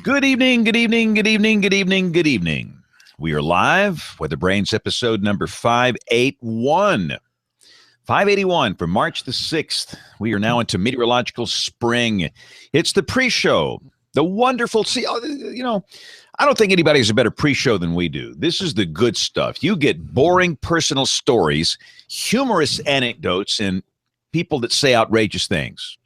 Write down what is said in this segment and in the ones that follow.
Good evening, good evening, good evening, good evening, good evening. We are live, WeatherBrains episode number 581. 581 for March the 6th. We are now into meteorological spring. It's the pre-show, the wonderful, I don't think anybody has a better pre-show than we do. This is the good stuff. You get boring personal stories, humorous anecdotes, and people that say outrageous things.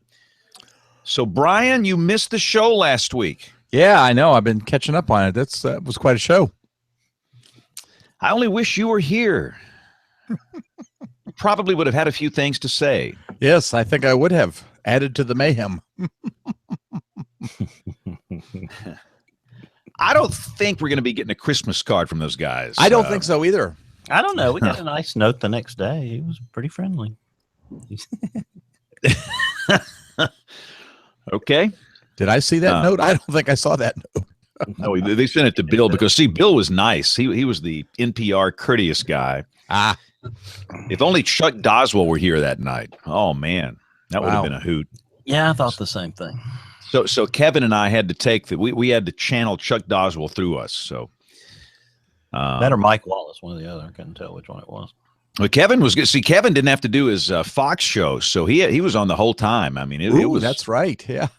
So, Brian, you missed the show last week. Yeah, I know. I've been catching up on it. That was quite a show. I only wish you were here. Probably would have had a few things to say. Yes, I think I would have added to the mayhem. I don't think we're going to be getting a Christmas card from those guys. I don't think so either. I don't know. We got a nice note the next day. He was pretty friendly. Okay. Did I see that note? I don't think I saw that note. No, they sent it to Bill because, Bill was nice. He was the NPR courteous guy. If only Chuck Doswell were here that night. Oh, man. That would have been a hoot. Yeah, I thought the same thing. So Kevin and I had to take we had to channel Chuck Doswell through us. So that or Mike Wallace, one or the other. I couldn't tell which one it was. Well, Kevin was good. See, Kevin didn't have to do his Fox show, so he was on the whole time. I mean, it was. That's right. Yeah.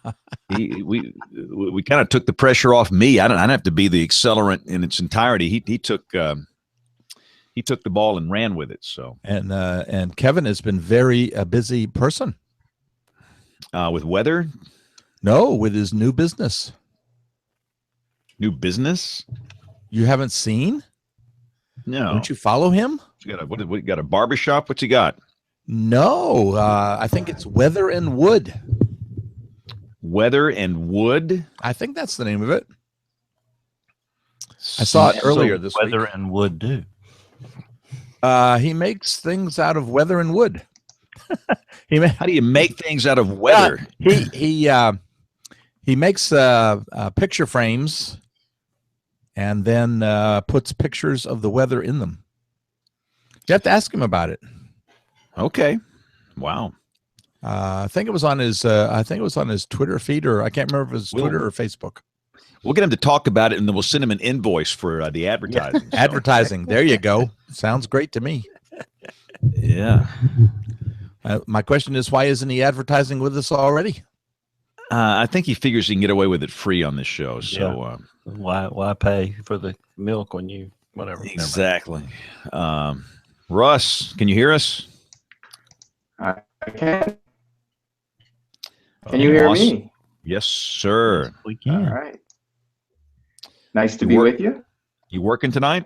we kind of took the pressure off me. I didn't have to be the accelerant in its entirety. He took the ball and ran with it. So and Kevin has been very a busy person. With weather. No, with his new business. New business? You haven't seen? No. Don't you follow him? You got a barbershop? What's he got? No, I think it's Weather and Wood. Weather and Wood? I think that's the name of it. I saw it earlier this week. Weather and Wood do. He makes things out of weather and wood. How do you make things out of weather? He makes picture frames and then puts pictures of the weather in them. You have to ask him about it. Okay. Wow. I think it was on his Twitter feed, or I can't remember if it was Twitter or Facebook. We'll get him to talk about it, and then we'll send him an invoice for the advertising. Yeah. Advertising. There you go. Sounds great to me. Yeah. My question is, why isn't he advertising with us already? I think he figures he can get away with it free on this show. So why pay for the milk when you whatever? Exactly. Russ, can you hear us? I can. Can you hear me? Yes, sir. Yes, we can. All right. Nice to be with you. You working tonight?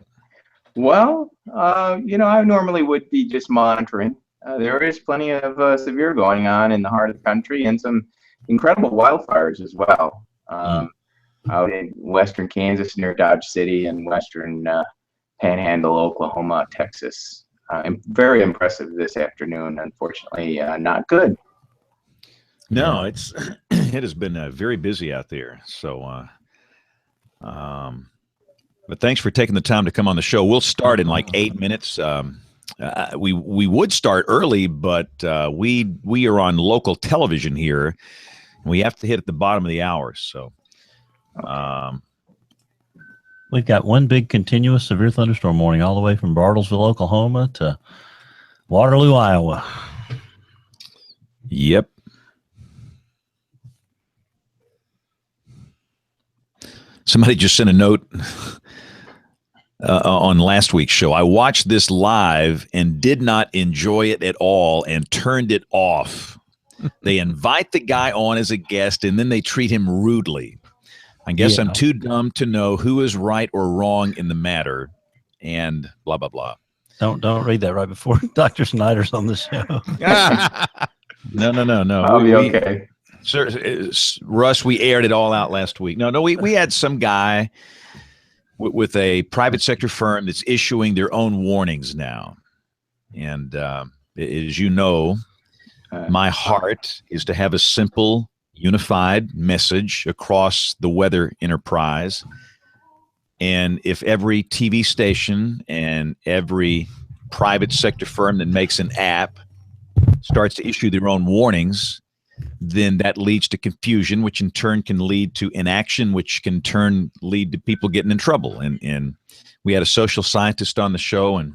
Well, I normally would be just monitoring. There is plenty of severe going on in the heart of the country and some incredible wildfires as well. Out in western Kansas near Dodge City and western Panhandle, Oklahoma, Texas. Very impressive this afternoon. Unfortunately, not good. No, it has been very busy out there. So, but thanks for taking the time to come on the show. We'll start in like 8 minutes. We would start early, but we are on local television here, and we have to hit at the bottom of the hour. So, we've got one big continuous severe thunderstorm warning all the way from Bartlesville, Oklahoma to Waterloo, Iowa. Yep. Somebody just sent a note on last week's show. I watched this live and did not enjoy it at all and turned it off. They invite the guy on as a guest and then they treat him rudely. I guess I'm too dumb to know who is right or wrong in the matter, and blah, blah, blah. Don't read that right before Dr. Snyder's on the show. No. I'll be okay. Sir, Russ, we aired it all out last week. No, we had some guy with a private sector firm that's issuing their own warnings now. And as you know, my heart is to have a simple, unified message across the weather enterprise. And if every TV station and every private sector firm that makes an app starts to issue their own warnings, then that leads to confusion, which in turn can lead to inaction, which can lead to people getting in trouble. And we had a social scientist on the show, and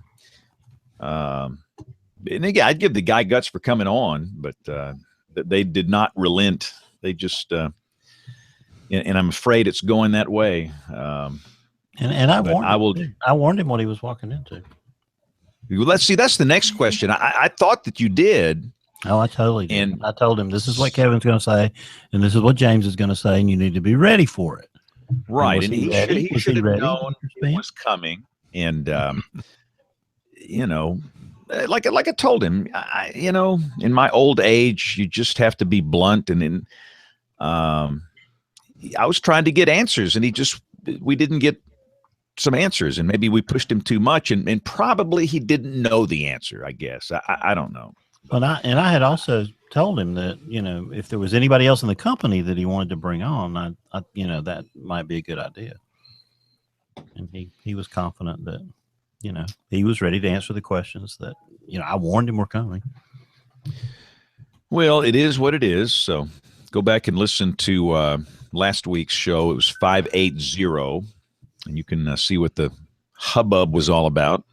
again, I'd give the guy guts for coming on, but they did not relent. They just, and I'm afraid it's going that way. And I warned him what he was walking into. Let's see. That's the next question. I thought that you did. Oh, I totally did. And I told him, this is what Kevin's going to say, and this is what James is going to say, and you need to be ready for it. Right. And he should have known it was coming. And, like I told him, in my old age, you just have to be blunt. And I was trying to get answers, and we didn't get some answers, and maybe we pushed him too much, and probably he didn't know the answer, I guess. I don't know. But I had also told him that, if there was anybody else in the company that he wanted to bring on, I that might be a good idea. And he was confident that, he was ready to answer the questions that, I warned him were coming. Well, it is what it is. So go back and listen to last week's show. It was 580, and you can see what the hubbub was all about.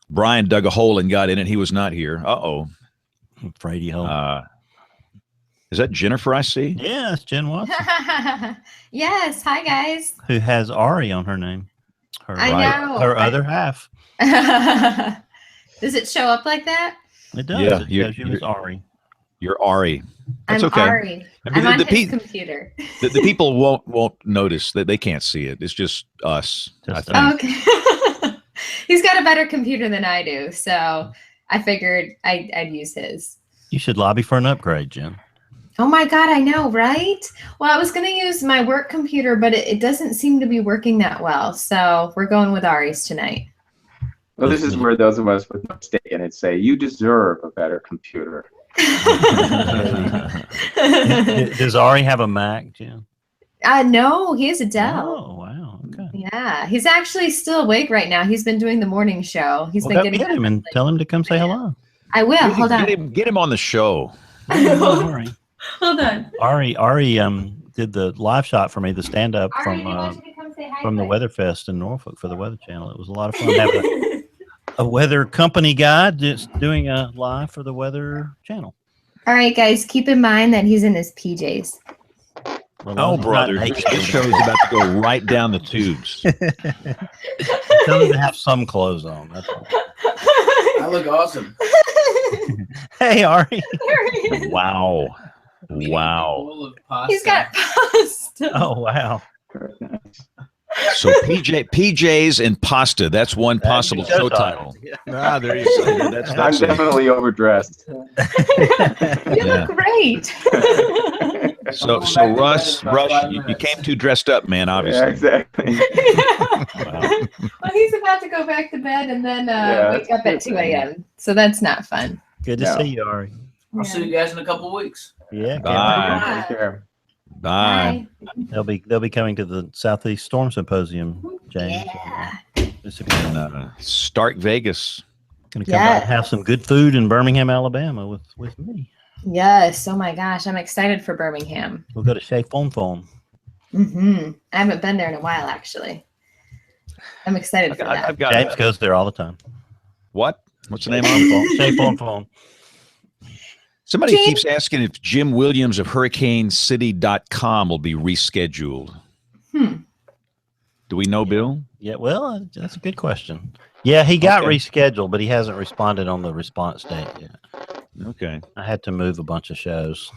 Brian dug a hole and got in it. He was not here. Uh-oh. Frady hole. Is that Jennifer I see? Yeah, it's Jen Watson. Yes. Hi, guys. Who has Ari on her name. I know. Her other half. Does it show up like that? It does. Yeah, it was Ari. You're Ari. That's I'm okay. Ari. I'm on his computer. The people won't notice that. They can't see it. It's just us. I think. Okay. He's got a better computer than I do, so I figured I'd use his. You should lobby for an upgrade, Jen. Oh my God, I know, right? Well, I was going to use my work computer, but it doesn't seem to be working that well, so we're going with Ari's tonight. Well, this is where those of us with no stake in it say, you deserve a better computer. Does Ari have a Mac, Jen? No, he has a Dell. Oh, wow. Okay. Yeah, he's actually still awake right now. He's been doing the morning show. He's been getting get him and tell him to come say hello. I will. Hold on. Get him on the show. Ari. Hold on. Ari did the live shot for me, the stand up from the Weatherfest in Norfolk for the Weather Channel. It was a lot of fun having a weather company guy just doing a live for the Weather Channel. All right, guys, keep in mind that he's in his PJs. Oh, brother, this show is about to go right down the tubes. Tell him to have some clothes on. That's all. I look awesome. Hey, Ari. Wow. He's got pasta. Oh, wow. So PJs and pasta. That's one possible show title. Yeah. There you go. I'm definitely overdressed. You look great. So Russ, you came too dressed up, man, obviously. Yeah, exactly. Wow. Well, he's about to go back to bed and then wake up at 2 a.m. So that's not fun. Good to see you, Ari. I'll see you guys in a couple weeks. Yeah. Bye. Take care. Bye. They'll be coming to the Southeast Storm Symposium, James. Yeah. Stark Vegas. Going to come by and have some good food in Birmingham, Alabama with me. Yes. Oh my gosh, I'm excited for Birmingham. We'll go to Chez Fon Fon. I haven't been there in a while, actually. I'm excited for that. James goes there all the time. What? What's the name of it? Chez Fon Fon. Somebody keeps asking if Jim Williams of HurricaneCity.com will be rescheduled. Do we know, Bill? Yeah, well, that's a good question. Yeah, he got rescheduled, but he hasn't responded on the response date yet. Okay. I had to move a bunch of shows.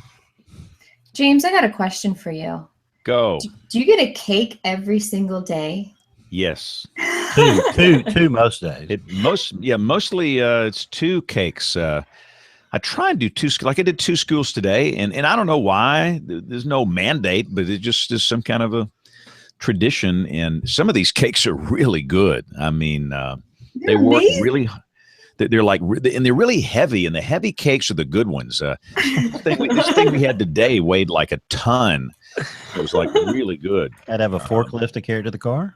James, I got a question for you. Go. Do you get a cake every single day? Yes. Two most days. Mostly it's two cakes. I try and do two, like I did two schools today, and I don't know why. There's no mandate, but it just is some kind of a tradition. And some of these cakes are really good. I mean, they work really. They're like, and they're really heavy, and the heavy cakes are the good ones. This thing we had today weighed like a ton. It was like really good. I'd have a forklift to carry to the car.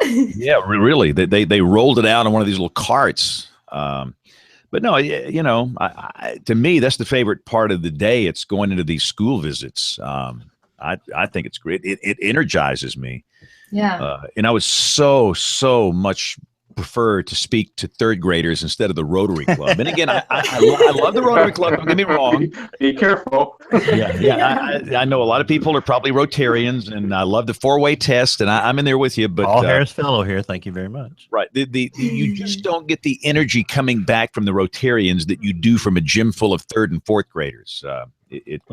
Yeah, really. They rolled it out on one of these little carts. But But no, to me, that's the favorite part of the day. It's going into these school visits. I think it's great. It energizes me. Yeah. And I would so much prefer to speak to third graders instead of the Rotary Club. And again, I love the Rotary Club. Don't get me wrong. Be careful. I know a lot of people are probably Rotarians, and I love the four-way test, and I'm in there with you. But Paul Harris Fellow here. Thank you very much. Right. You just don't get the energy coming back from the Rotarians that you do from a gym full of third and fourth graders.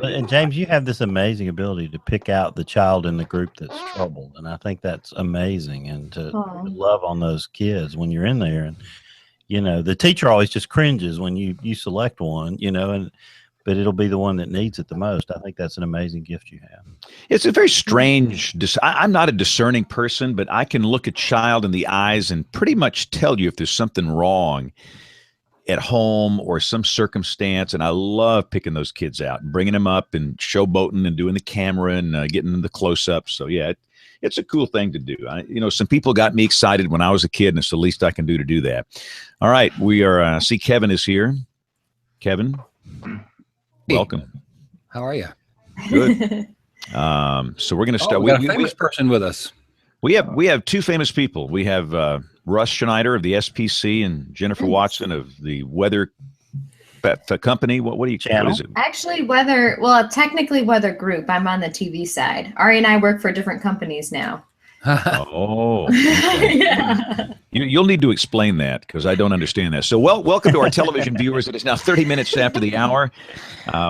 And James, you have this amazing ability to pick out the child in the group that's troubled, and I think that's amazing. And to love on those kids when you're in there, and the teacher always just cringes when you select one, but it'll be the one that needs it the most. I think that's an amazing gift you have. It's a very strange. I'm not a discerning person, but I can look a child in the eyes and pretty much tell you if there's something wrong at home or some circumstance, and I love picking those kids out and bringing them up and showboating and doing the camera and getting them the close-ups. So yeah, it's a cool thing to do. Some people got me excited when I was a kid, and it's the least I can do to do that. All right, we are. See, Kevin is here. Kevin, welcome. How are you? Good. So we're going to start. We got a famous person with us. We have two famous people. We have Russ Schneider of the SPC and Jennifer Watson of the Weather Company. What do you channel? What is it? Actually, technically Weather Group. I'm on the TV side. Ari and I work for different companies now. Oh, okay. Yeah. You'll need to explain that because I don't understand that. So, welcome to our television viewers. It is now 30 minutes after the hour.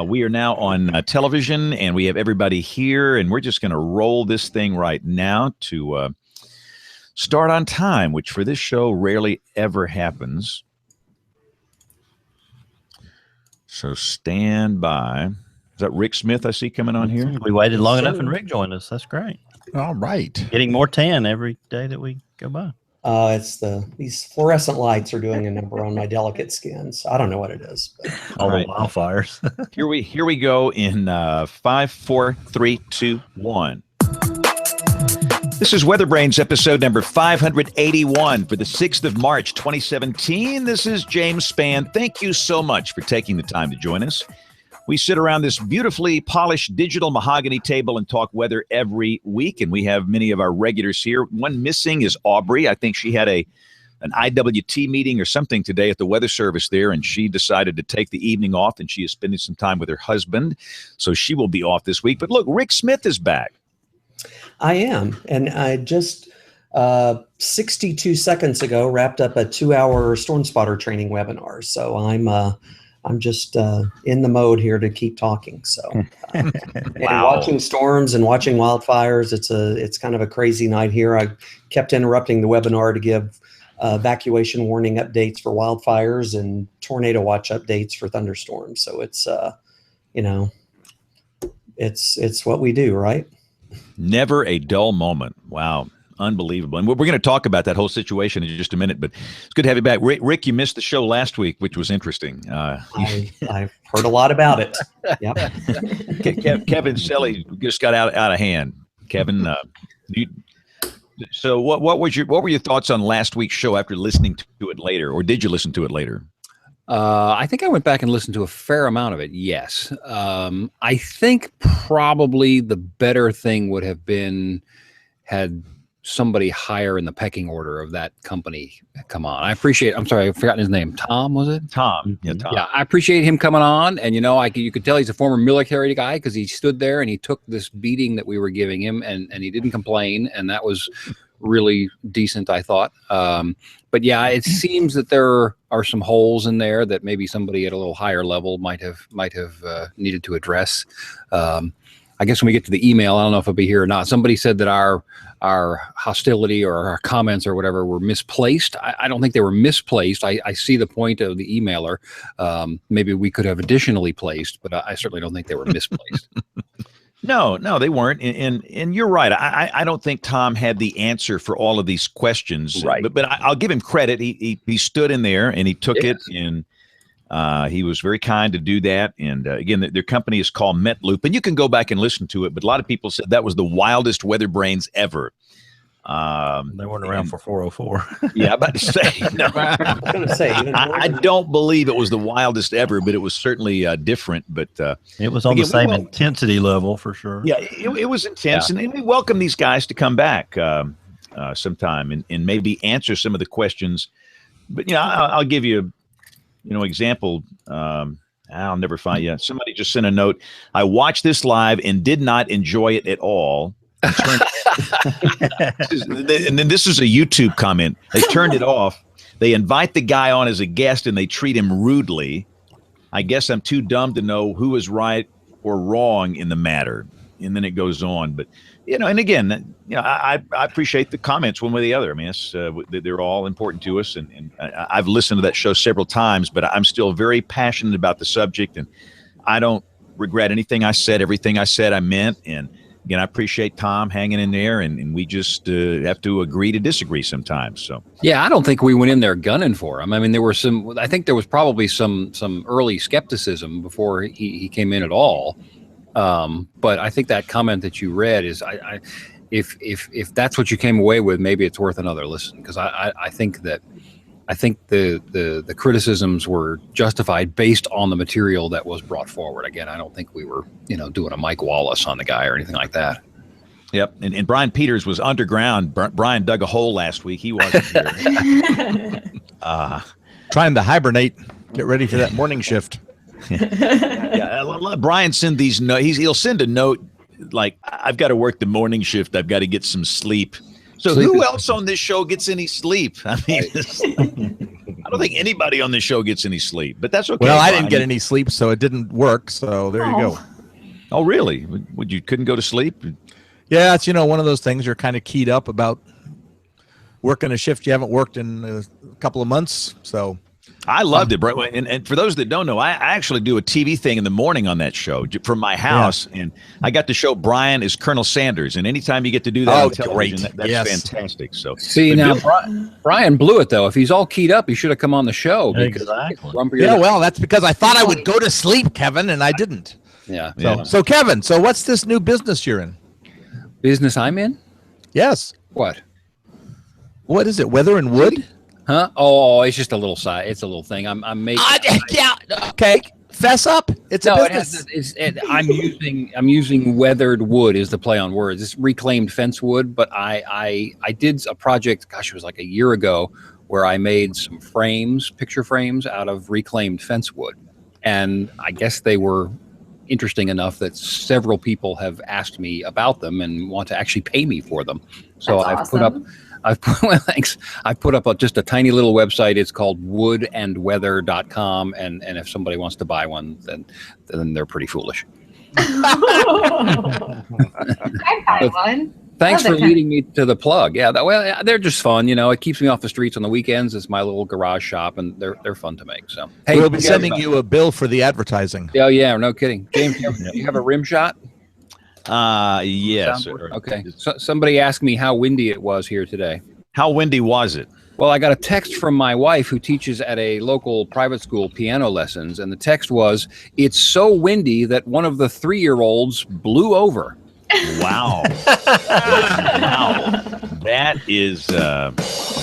We are now on television, and we have everybody here, and we're just going to roll this thing right now to start on time, which for this show rarely ever happens. So stand by. Is that Rick Smith I see coming on here? We waited long enough, and Rick joined us. That's great. All right. Getting more tan every day that we go by. It's these fluorescent lights are doing a number on my delicate skin. So I don't know what it is. But. All right. The wildfires. Here we go in 5, 4, 3, 2, 1. This is WeatherBrains episode number 581 for the 6th of March, 2017. This is James Spann. Thank you so much for taking the time to join us. We sit around this beautifully polished digital mahogany table and talk weather every week, and we have many of our regulars here. One missing is Aubrey. I think she had an IWT meeting or something today at the weather service there, and she decided to take the evening off, and she is spending some time with her husband, so she will be off this week. But look, Rick Smith is back. I am, and I just 62 seconds ago wrapped up a 2-hour storm spotter training webinar. So I'm just in the mode here to keep talking. So and watching storms and watching wildfires. It's kind of a crazy night here. I kept interrupting the webinar to give evacuation warning updates for wildfires and tornado watch updates for thunderstorms. So it's it's what we do, right? Never a dull moment. Wow. Unbelievable. And we're going to talk about that whole situation in just a minute, but it's good to have you back. Rick, you missed the show last week, which was interesting. I've heard a lot about it. Yep. Kevin Selly just got out of hand. Kevin, so what were your thoughts on last week's show after listening to it later, or did you listen to it later? I think I went back and listened to a fair amount of it. Yes. I think probably the better thing would have been had somebody higher in the pecking order of that company come on. I'm sorry, I've forgotten his name. Tom, was it? Tom. Yeah, Tom. Yeah, I appreciate him coming on. And, you could tell he's a former military guy because he stood there and he took this beating that we were giving him and he didn't complain. And that was really decent, I thought. But yeah, it seems that there are some holes in there that maybe somebody at a little higher level might have needed to address. I guess when we get to the email, I don't know if it'll be here or not. Somebody said that our hostility or our comments or whatever were misplaced. I don't think they were misplaced. I see the point of the emailer. Maybe we could have additionally placed, but I certainly don't think they were misplaced. No, they weren't. And you're right. I don't think Tom had the answer for all of these questions. Right. But I'll give him credit. He stood in there and he took it, and he was very kind to do that. And again, their company is called Metloop, and you can go back and listen to it. But a lot of people said that was the wildest WeatherBrains ever. They weren't around for 404. Yeah, I'm about to say. No, I was going to say, even more I than- don't believe it was the wildest ever, but it was certainly different. But It was on Again, the same we will- intensity level for sure. yeah, it was intense, and we welcome these guys to come back sometime and maybe answer some of the questions. But I'll give you, example. I'll never find you. Somebody just sent a note. I watched this live and did not enjoy it at all. And then this is a YouTube comment. They turned it off. They invite the guy on as a guest and they treat him rudely. I guess I'm too dumb to know who is right or wrong in the matter. And then it goes on. But, and again, I appreciate the comments one way or the other. I mean, they're all important to us. And I've listened to that show several times, but I'm still very passionate about the subject. And I don't regret anything I said. Everything I said, I meant. And again, I appreciate Tom hanging in there, and we just have to agree to disagree sometimes. So Yeah, I don't think we went in there gunning for him. I mean, I think there was probably some early skepticism before he came in at all. But I think that comment that you read is, if that's what you came away with, maybe it's worth another listen, because I think the criticisms were justified based on the material that was brought forward. Again, I don't think we were, doing a Mike Wallace on the guy or anything like that. Yep. And Brian Peters was underground. Brian dug a hole last week. He wasn't here. Trying to hibernate, get ready for that morning shift. Yeah, Brian send these notes. He'll send a note like, I've got to work the morning shift. I've got to get some sleep. So who else on this show gets any sleep? I mean, I don't think anybody on this show gets any sleep, but that's okay. Well, I Brian. didn't get any sleep, so it didn't work. So there you go. Oh, really? You couldn't go to sleep? Yeah, it's one of those things you're kind of keyed up about working a shift you haven't worked in a couple of months. So I loved it, Brett. And for those that don't know, I actually do a TV thing in the morning on that show from my house, and I got to show Brian as Colonel Sanders. And anytime you get to do that on television, that's fantastic. So See, now Brian blew it though. If he's all keyed up, he should have come on the show. Exactly. Yeah, well, that's because I thought I would go to sleep, Kevin, and I didn't. Yeah. So Kevin, what's this new business you're in? Business I'm in? Yes. What? What is it? Weather and wood? Huh? Oh, it's just a little side. It's a little thing. I'm making. Yeah. Okay. Fess up. It's a business. I'm using weathered wood is the play on words. It's reclaimed fence wood, but I did a project. Gosh, it was like a year ago, where I made some picture frames out of reclaimed fence wood, and I guess they were interesting enough that several people have asked me about them and want to actually pay me for them. So That's I've put up just a tiny little website. It's called woodandweather.com. And if somebody wants to buy one, then they're pretty foolish. I'd buy one. Thanks for leading me to the plug. Yeah, they're just fun. It keeps me off the streets on the weekends. It's my little garage shop, and they're fun to make. So hey, we'll be sending you a bill for the advertising. Oh yeah, no kidding. James, do you have a rim shot? Yes. Okay. So somebody asked me how windy it was here today. How windy was it? Well, I got a text from my wife who teaches at a local private school piano lessons, and the text was, "It's so windy that one of the 3-year-olds blew over." Wow. Wow. That is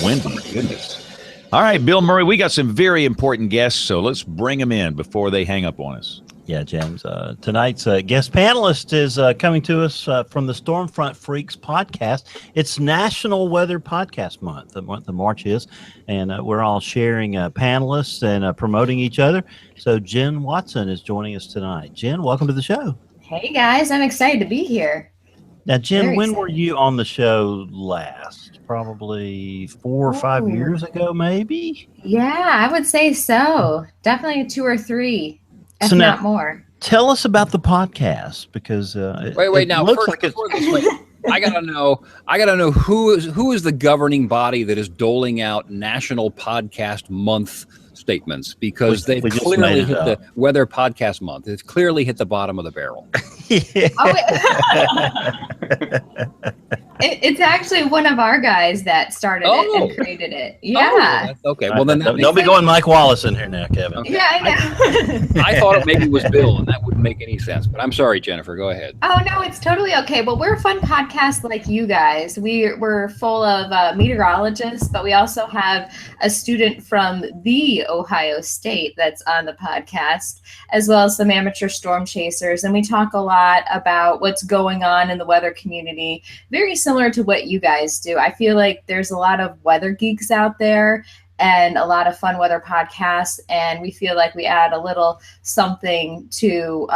windy. Goodness. All right, Bill Murray, we got some very important guests, so let's bring them in before they hang up on us. Yeah, James. Tonight's guest panelist is coming to us from the Stormfront Freaks podcast. It's National Weather Podcast Month. The month of March is, and we're all sharing panelists and promoting each other. So Jen Watson is joining us tonight. Jen, welcome to the show. Hey guys, I'm excited to be here. Now, Jen, Very when excited. were you on the show last? Probably 4 or 5 years ago, maybe? Yeah, I would say so. Definitely 2 or 3, if So now- not more. Tell us about the podcast, because Wait. it Now, looks first, like it's before this, wait, I gotta know who is the governing body that is doling out National Podcast Month statements, because they've we just clearly made it hit the up. Weather Podcast Month. It's clearly hit the bottom of the barrel. Oh, It's actually one of our guys that started it and created it. Yeah. Okay. Well, then don't be going Mike Wallace in here now, Kevin. Okay. Yeah, I know. I thought it maybe was Bill, and that wouldn't make any sense. But I'm sorry, Jennifer. Go ahead. Oh no, it's totally okay. Well, we're a fun podcast like you guys. We're full of meteorologists, but we also have a student from the Ohio State that's on the podcast, as well as some amateur storm chasers, and we talk a lot about what's going on in the weather community. Very similar to what you guys do. I feel like there's a lot of weather geeks out there and a lot of fun weather podcasts, and we feel like we add a little something to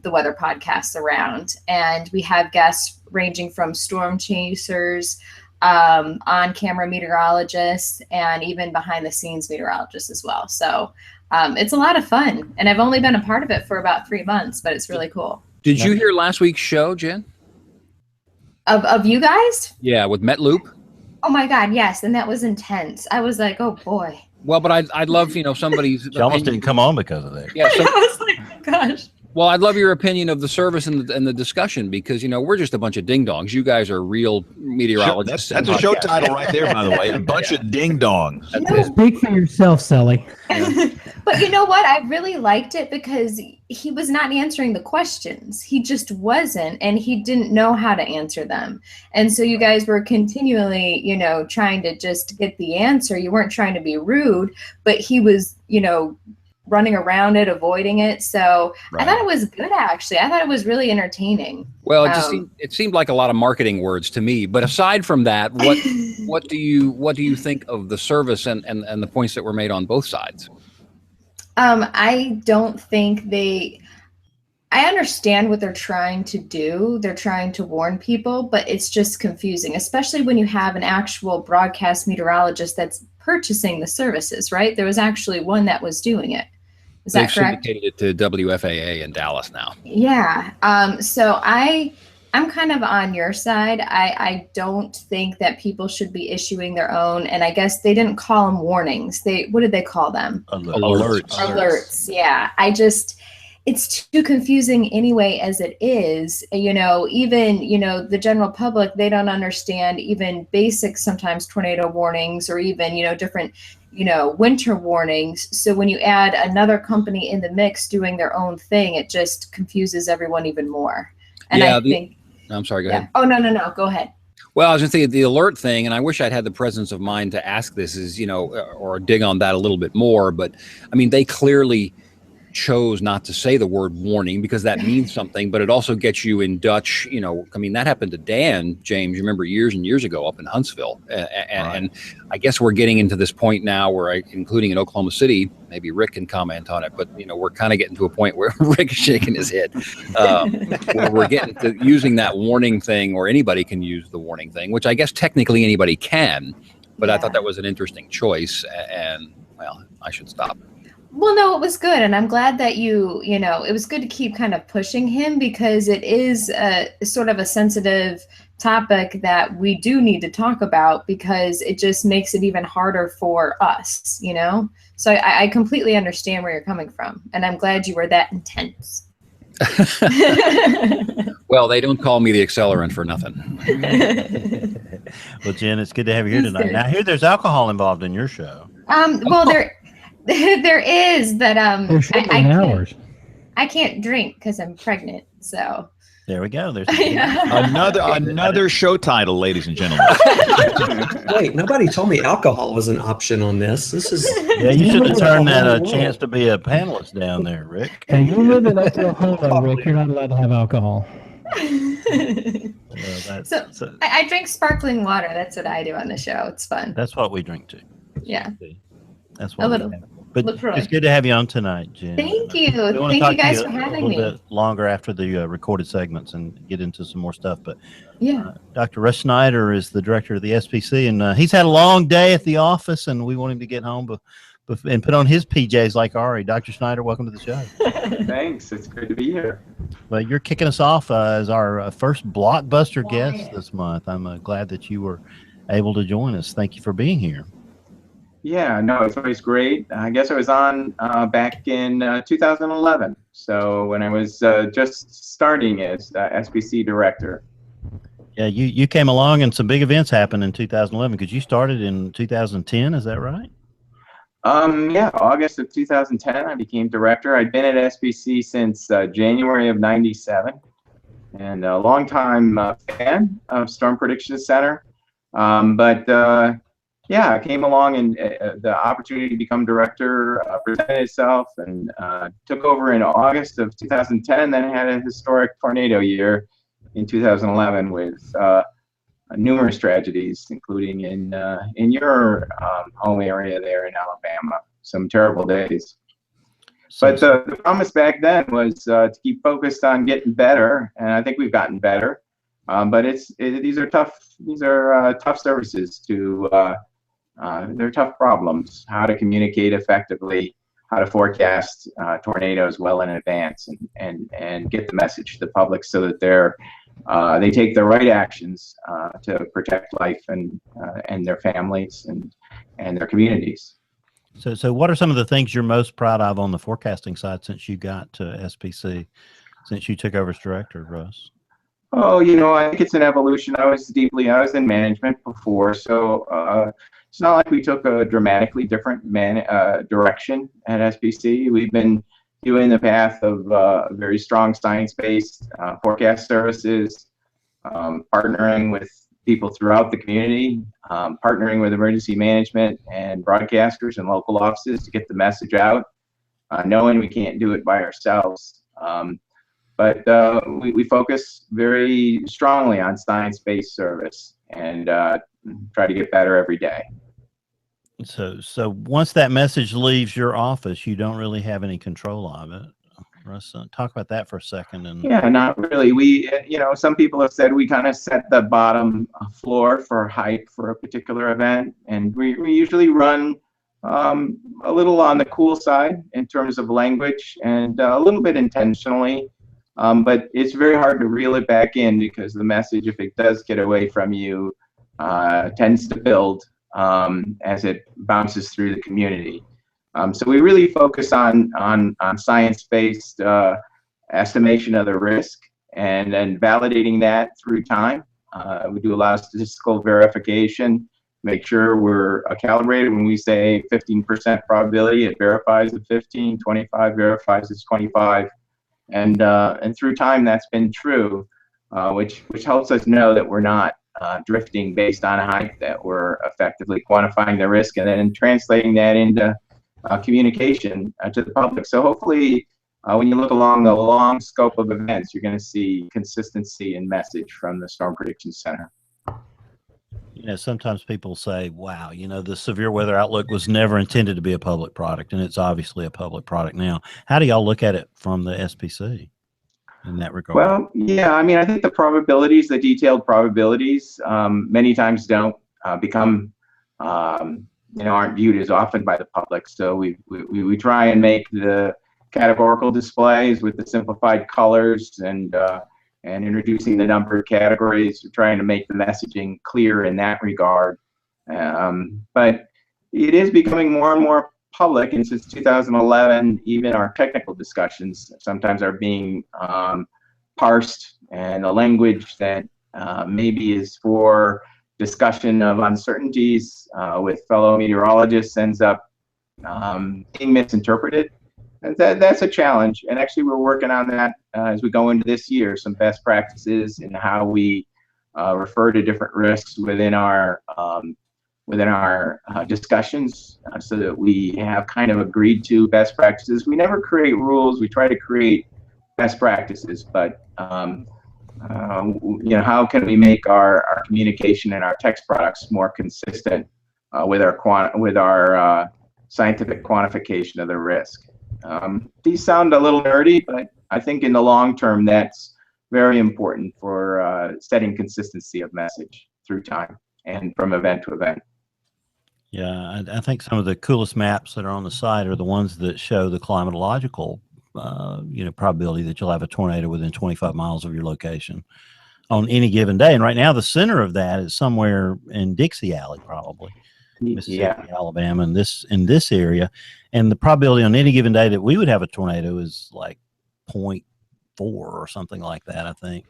the weather podcasts around. And we have guests ranging from storm chasers, on-camera meteorologists, and even behind-the-scenes meteorologists as well. So it's a lot of fun, and I've only been a part of it for about 3 months, but it's really cool. Did you hear last week's show, Jen? Of you guys? Yeah, with Metloop. Oh my God, yes, and that was intense. I was like, oh boy. Well, but I'd love somebody's. She almost didn't come on because of that. Yeah. I was like, oh gosh. Well, I'd love your opinion of the service and the discussion, because we're just a bunch of ding dongs. You guys are real meteorologists. That's a show title right there, by the way. A bunch of ding dongs. Speak for yourself, Sally. But you know what? I really liked it because he was not answering the questions. He just wasn't, and he didn't know how to answer them. And so you guys were continually, trying to just get the answer. You weren't trying to be rude, but he was, running around it, avoiding it. So I thought it was good, actually. I thought it was really entertaining. Well, it seemed like a lot of marketing words to me. But aside from that, what do you think of the service and the points that were made on both sides? I don't think I understand what they're trying to do. They're trying to warn people, but it's just confusing, especially when you have an actual broadcast meteorologist that's purchasing the services, right? There was actually one that was doing it. Is that correct? They've syndicated it to WFAA in Dallas now. Yeah. So I'm kind of on your side. I don't think that people should be issuing their own, and I guess they didn't call them warnings. What did they call them? Alerts. Yeah. It's too confusing anyway as it is. Even the general public, they don't understand even basic sometimes tornado warnings, or even different winter warnings. So when you add another company in the mix doing their own thing, it just confuses everyone even more. And yeah, I think I'm sorry, go ahead. Oh, no, go ahead. Well, I was going to say the alert thing, and I wish I'd had the presence of mind to ask this, is or dig on that a little bit more. But I mean, they clearly chose not to say the word warning because that means something, but it also gets you in Dutch. I mean, that happened to Dan, James, you remember, years and years ago up in Huntsville. And I guess we're getting into this point now where, including in Oklahoma City, maybe Rick can comment on it, but we're kind of getting to a point where Rick is shaking his head. Where we're getting to using that warning thing, or anybody can use the warning thing, which I guess technically anybody can, but I thought that was an interesting choice, and well, I should stop. Well, no, it was good. And I'm glad that it was good to keep kind of pushing him, because it is sort of a sensitive topic that we do need to talk about, because it just makes it even harder for us, So I completely understand where you're coming from. And I'm glad you were that intense. Well, they don't call me the accelerant for nothing. Well, Jen, it's good to have you here tonight. Now, I hear there's alcohol involved in your show. Well, there is, but I can't drink because I'm pregnant. So there we go. There's another show title, ladies and gentlemen. Wait, nobody told me alcohol was an option on this. This is you should have turned that a chance to be a panelist down there, Rick. Hey, you live in Oklahoma, Rick. You're not allowed to have alcohol. So I drink sparkling water. That's what I do on the show. It's fun. That's what we drink too. Yeah. That's what a little. But it's good to have you on tonight, Jen. Thank you. Thank you guys for having me. A little bit longer after the recorded segments and get into some more stuff. But yeah, Dr. Russ Snyder is the director of the SPC, and he's had a long day at the office, and we want him to get home and put on his PJs like Ari. Dr. Snyder, welcome to the show. Thanks. It's great to be here. Well, you're kicking us off as our first blockbuster guest this month. I'm glad that you were able to join us. Thank you for being here. Yeah, no, it's always great. I guess I was on back in 2011. So when I was just starting as SPC director. Yeah, you came along and some big events happened in 2011 because you started in 2010. Is that right? Yeah, August of 2010, I became director. I'd been at SBC since January of '97, and a longtime fan of Storm Prediction Center. Yeah, I came along and the opportunity to become director presented itself, and took over in August of 2010. Then had a historic tornado year in 2011 with numerous tragedies, including in your home area there in Alabama. Some terrible days. But the promise back then was to keep focused on getting better, and I think we've gotten better. But these are tough. These are tough services to. They're tough problems. How to communicate effectively, how to forecast tornadoes well in advance, and get the message to the public so that they take the right actions to protect life and their families and their communities. So what are some of the things you're most proud of on the forecasting side since you got to SPC, since you took over as director, Russ? Oh, I think it's an evolution. I was in management before, so it's not like we took a dramatically different direction at SPC. We've been doing the path of very strong science-based forecast services, partnering with people throughout the community, partnering with emergency management and broadcasters and local offices to get the message out, knowing we can't do it by ourselves. But we focus very strongly on science-based service and try to get better every day. So once that message leaves your office, you don't really have any control of it. Russ, talk about that for a second. Yeah, not really. We, some people have said we kind of set the bottom floor for hype for a particular event, and we usually run a little on the cool side in terms of language and a little bit intentionally. But it's very hard to reel it back in because the message, if it does get away from you, tends to build as it bounces through the community. So we really focus on science-based estimation of the risk and then validating that through time. We do a lot of statistical verification, make sure we're calibrated. When we say 15% probability, it verifies at 15, 25 verifies as 25. And through time, that's been true, which helps us know that we're not drifting based on hype, that we're effectively quantifying the risk and then translating that into communication to the public. So hopefully, when you look along the long scope of events, you're going to see consistency in message from the Storm Prediction Center. Sometimes people say, wow, the severe weather outlook was never intended to be a public product, and it's obviously a public product now. How do y'all look at it from the SPC in that regard? Well, yeah, I think the probabilities, the detailed probabilities, many times don't become, aren't viewed as often by the public. So we try and make the categorical displays with the simplified colors and introducing the number of categories. We're trying to make the messaging clear in that regard. But it is becoming more and more public, and since 2011, even our technical discussions sometimes are being parsed, and the language that maybe is for discussion of uncertainties with fellow meteorologists ends up being misinterpreted. And that's a challenge, and actually we're working on that as we go into this year, some best practices in how we refer to different risks within our discussions, so that we have kind of agreed to best practices. We never create rules, we try to create best practices, but how can we make our communication and our text products more consistent with our scientific quantification of the risk? These sound a little nerdy, but I think in the long term, that's very important for setting consistency of message through time and from event to event. Yeah, I think some of the coolest maps that are on the site are the ones that show the climatological, probability that you'll have a tornado within 25 miles of your location on any given day. And right now, the center of that is somewhere in Dixie Alley, probably. Mississippi, Alabama, in this area, and the probability on any given day that we would have a tornado is like or something like that. I think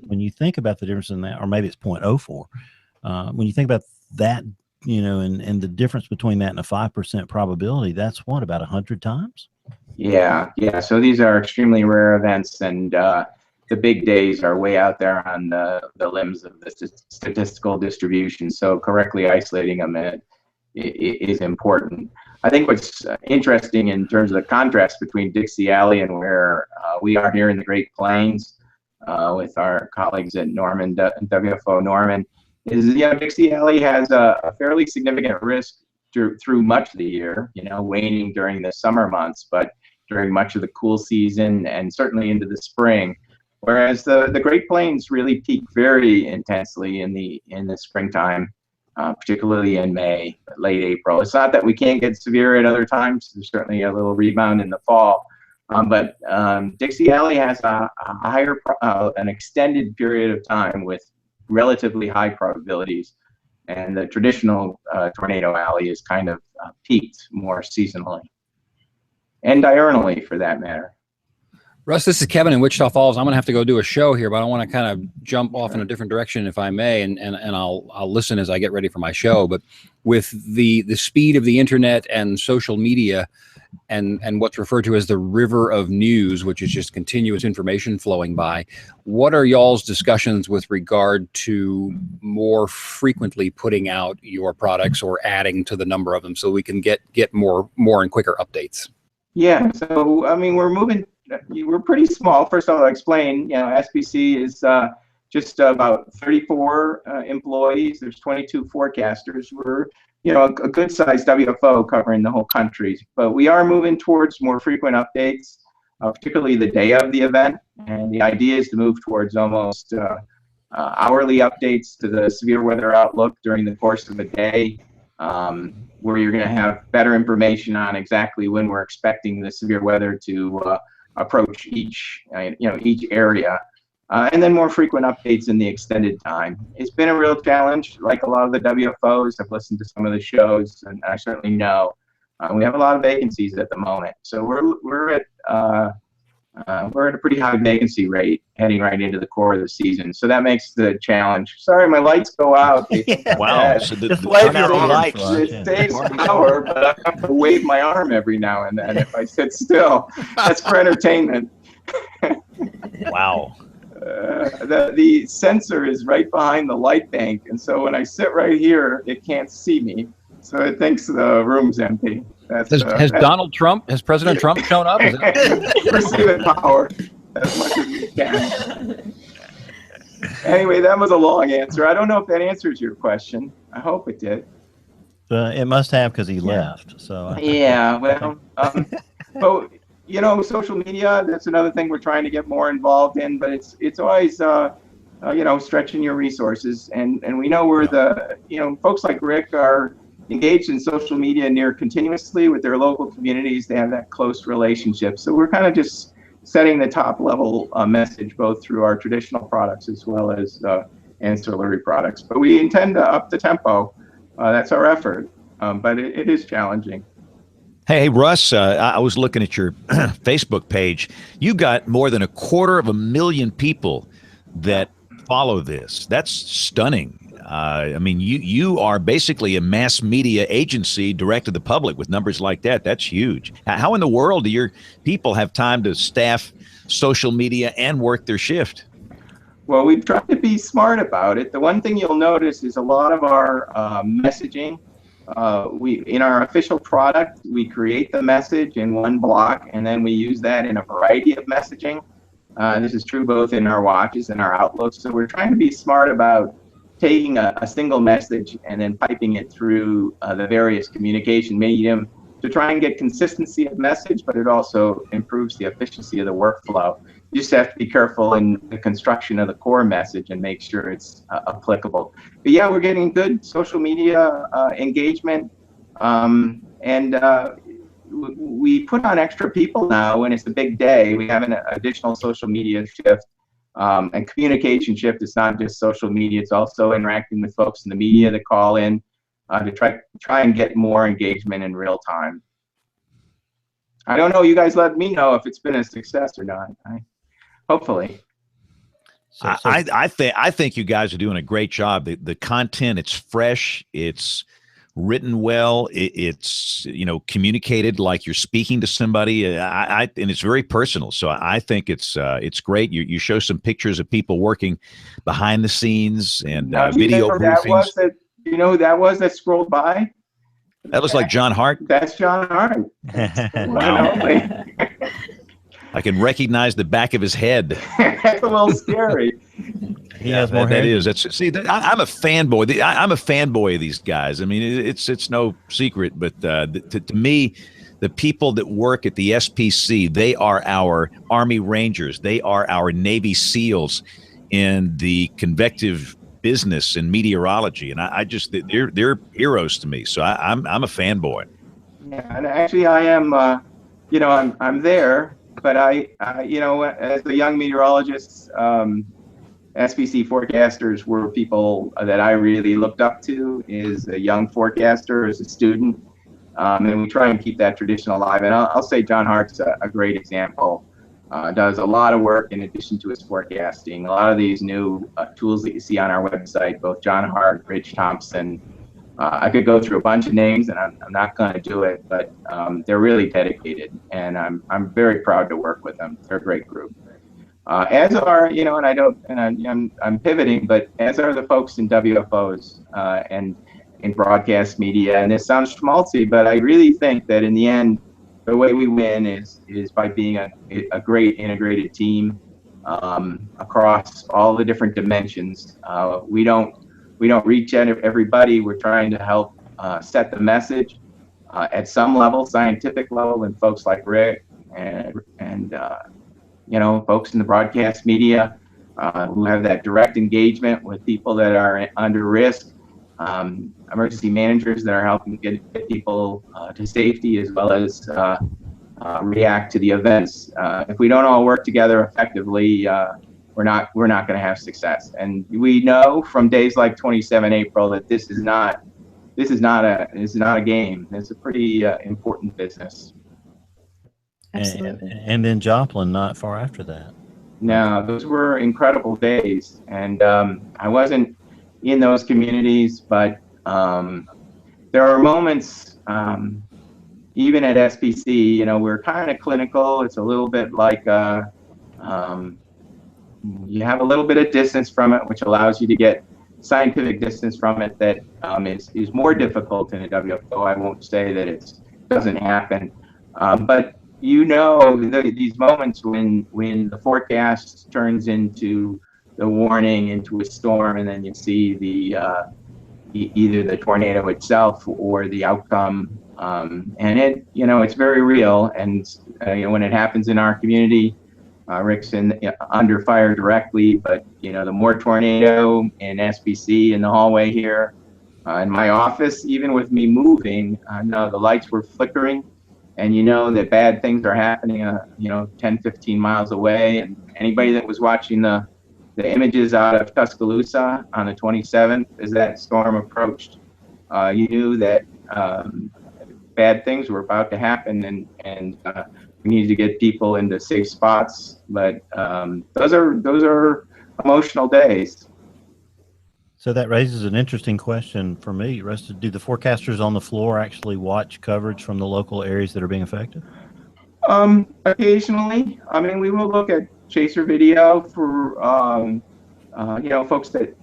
when you think about the difference in that, or maybe it's 0.04. When you think about that, and the difference between that and a 5% probability, that's what, about 100 times? Yeah. So these are extremely rare events, and the big days are way out there on the limbs of the statistical distribution. So correctly isolating them is important. I think what's interesting in terms of the contrast between Dixie Alley and where we are here in the Great Plains with our colleagues at Norman, WFO Norman, is Dixie Alley has a fairly significant risk through much of the year, waning during the summer months, but during much of the cool season and certainly into the spring. Whereas the Great Plains really peak very intensely in the springtime, particularly in May, late April. It's not that we can't get severe at other times. There's certainly a little rebound in the fall, but Dixie Alley has a higher, an extended period of time with relatively high probabilities, and the traditional tornado alley is kind of peaked more seasonally and diurnally, for that matter. Russ, this is Kevin in Wichita Falls. I'm going to have to go do a show here, but I want to kind of jump off in a different direction, if I may, and I'll listen as I get ready for my show. But with the speed of the internet and social media and what's referred to as the river of news, which is just continuous information flowing by, what are y'all's discussions with regard to more frequently putting out your products or adding to the number of them so we can get more and quicker updates? Yeah, so I mean, we're pretty small. First of all, I'll explain, SPC is just about 34 employees. There's 22 forecasters. We're, a good sized WFO covering the whole country, but we are moving towards more frequent updates, particularly the day of the event. And the idea is to move towards almost hourly updates to the severe weather outlook during the course of a day, where you're going to have better information on exactly when we're expecting the severe weather to approach each area, and then more frequent updates in the extended time. It's been a real challenge. Like a lot of the WFOs, I've listened to some of the shows, and I certainly know we have a lot of vacancies at the moment. So we're at a pretty high vacancy rate heading right into the core of the season. So that makes the challenge. Sorry, my lights go out. Wow. So Just wave your lights. It saves power, but I have to wave my arm every now and then if I sit still. That's for entertainment. Wow. The sensor is right behind the light bank, and so when I sit right here, it can't see me. So it thinks the room's empty. Has President Trump shown up? Receiving power as much as we can. Anyway, that was a long answer. I don't know if that answers your question. I hope it did. It must have, because he left. So but social media, that's another thing we're trying to get more involved in. But it's always stretching your resources, and we know we're folks like Rick are engaged in social media near continuously with their local communities. They have that close relationship. So we're kind of just setting the top level message, both through our traditional products as well as ancillary products. But we intend to up the tempo. That's our effort, but it is challenging. Hey, Russ, I was looking at your Facebook page. You got more than 250,000 people that follow this. That's stunning. I mean, you are basically a mass media agency direct to the public with numbers like that. That's huge. How in the world do your people have time to staff social media and work their shift? Well, we've tried to be smart about it. The one thing you'll notice is a lot of our messaging. In our official product, we create the message in one block, and then we use that in a variety of messaging. This is true both in our watches and our outlooks. So we're trying to be smart about taking a single message and then piping it through the various communication medium to try and get consistency of message, but it also improves the efficiency of the workflow. You just have to be careful in the construction of the core message and make sure it's applicable. But yeah, we're getting good social media engagement, and we put on extra people now when it's a big day. We have an additional social media shift. And communication shift is not just social media, it's also interacting with folks in the media that call in to try and get more engagement in real time. I don't know, you guys let me know if it's been a success or not. Hopefully. I think you guys are doing a great job. The content, it's fresh, it's written well, it's communicated like you're speaking to somebody. And it's very personal. So I think it's great. You show some pictures of people working behind the scenes and video briefings. You know who that was that scrolled by? That looks like John Hart. That's John Hart. Wow. I can recognize the back of his head. That's a little scary. He has more hair. That is. I'm a fanboy. I'm a fanboy of these guys. I mean, it's no secret, but to me, the people that work at the SPC, they are our Army Rangers. They are our Navy SEALs in the convective business and meteorology, and I just they're heroes to me. So I'm a fanboy. Yeah, and actually I am. I'm there, but I as a young meteorologist, SPC forecasters were people that I really looked up to as a young forecaster, as a student, and we try and keep that tradition alive. And I'll say John Hart's a great example. Does a lot of work in addition to his forecasting. A lot of these new tools that you see on our website, both John Hart, Rich Thompson, I could go through a bunch of names, and I'm not going to do it, but they're really dedicated, and I'm very proud to work with them. They're a great group. As are, I'm pivoting, but as are the folks in WFOs and in broadcast media. And it sounds schmaltzy, but I really think that in the end, the way we win is by being a great integrated team across all the different dimensions. We don't reach out to everybody. We're trying to help set the message at some level, scientific level, and folks like Rick and folks in the broadcast media who have that direct engagement with people that are under risk. Emergency managers that are helping get people to safety, as well as react to the events. If we don't all work together effectively, we're not going to have success. And we know from days like 27 April that this is not a game. It's a pretty important business. Absolutely. And then Joplin, not far after that. No, those were incredible days, and I wasn't in those communities, but there are moments, even at SPC, we're kind of clinical. It's a little bit like you have a little bit of distance from it, which allows you to get scientific distance from it that is more difficult in a WFO. I won't say that it doesn't happen, but these moments when the forecast turns into the warning, into a storm, and then you see the either the tornado itself or the outcome, and it's very real. And when it happens in our community, Rick's under fire directly, but the more tornado in SPC in the hallway here, in my office, even with me moving, the lights were flickering. And that bad things are happening, 10, 15 miles away. And anybody that was watching the images out of Tuscaloosa on the 27th, as that storm approached, you knew that bad things were about to happen, and we needed to get people into safe spots. But those are emotional days. So that raises an interesting question for me. Rusty, do the forecasters on the floor actually watch coverage from the local areas that are being affected? Occasionally. I mean, we will look at chaser video for, folks that,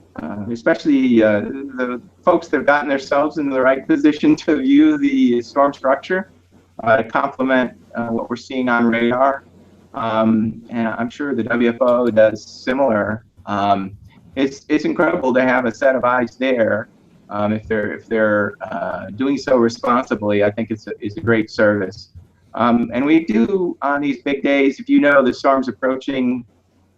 especially the folks that have gotten themselves into the right position to view the storm structure, to complement what we're seeing on radar. And I'm sure the WFO does similar. It's incredible to have a set of eyes there. If they're doing so responsibly, I think it's a great service. And we do on these big days. If the storm's approaching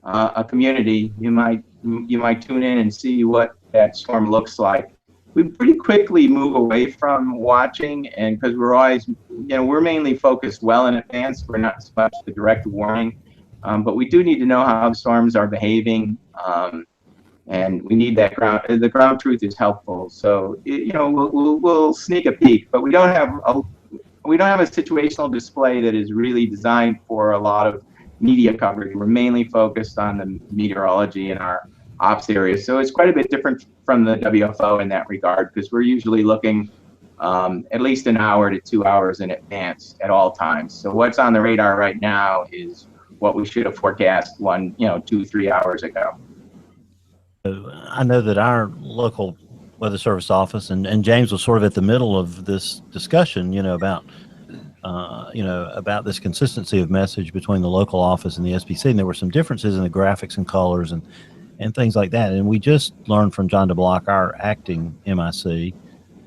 a community, you might tune in and see what that storm looks like. We pretty quickly move away from watching, and because we're always, we're mainly focused well in advance. We're not so much the direct warning, but we do need to know how the storms are behaving. And we need that ground. The ground truth is helpful. So we'll sneak a peek, but we don't have a situational display that is really designed for a lot of media coverage. We're mainly focused on the meteorology in our ops area. So it's quite a bit different from the WFO in that regard, because we're usually looking at least an hour to 2 hours in advance at all times. So what's on the radar right now is what we should have forecast 2-3 hours ago. I know that our local weather service office, and James was sort of at the middle of this discussion, about this consistency of message between the local office and the SPC, and there were some differences in the graphics and colors and things like that. And we just learned from John DeBlock, our acting MIC,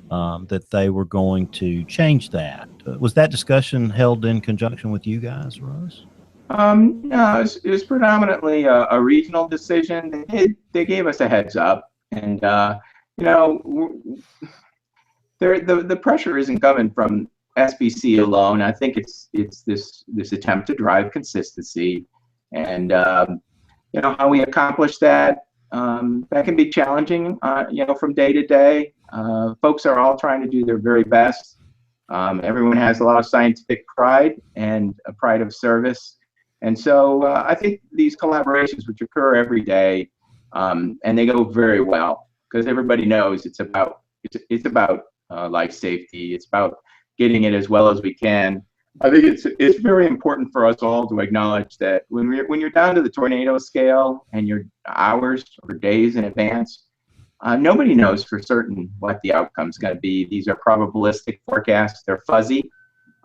that they were going to change that. Was that discussion held in conjunction with you guys, Russ? No, it was predominantly a regional decision. They gave us a heads up, and the pressure isn't coming from SBC alone. I think it's this attempt to drive consistency, and how we accomplish that. That can be challenging, from day to day. Folks are all trying to do their very best. Everyone has a lot of scientific pride and a pride of service. And so I think these collaborations, which occur every day, and they go very well, because everybody knows it's about life safety. It's about getting it as well as we can. I think it's very important for us all to acknowledge that when you're down to the tornado scale and you're hours or days in advance, nobody knows for certain what the outcome's going to be. These are probabilistic forecasts. They're fuzzy.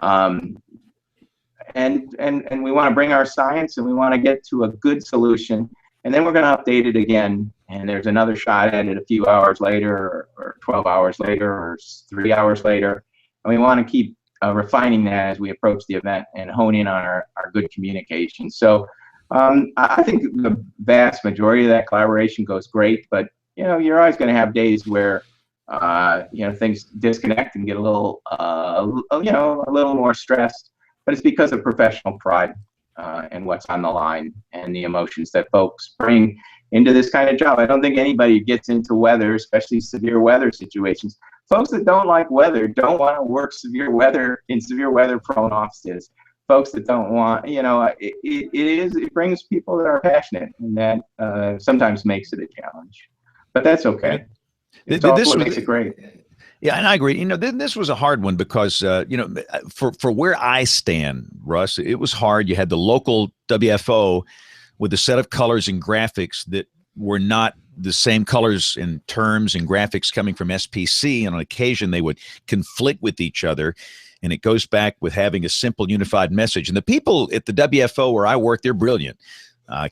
And we want to bring our science, and we want to get to a good solution, and then we're going to update it again, and there's another shot at it a few hours later, or 12 hours later, or 3 hours later, and we want to keep refining that as we approach the event and hone in on our good communication. So I think the vast majority of that collaboration goes great, but you're always going to have days where things disconnect and get a little more stressed. But it's because of professional pride and what's on the line and the emotions that folks bring into this kind of job. I don't think anybody gets into weather, especially severe weather situations. Folks that don't like weather don't want to work severe weather in severe weather prone offices. Folks that don't want, it brings people that are passionate, and that sometimes makes it a challenge. But that's okay. It's also what makes it great. Yeah, and I agree. This was a hard one because, for where I stand, Russ, it was hard. You had the local WFO with a set of colors and graphics that were not the same colors and terms and graphics coming from SPC, and on occasion they would conflict with each other. And it goes back with having a simple, unified message. And the people at the WFO where I work, they're brilliant.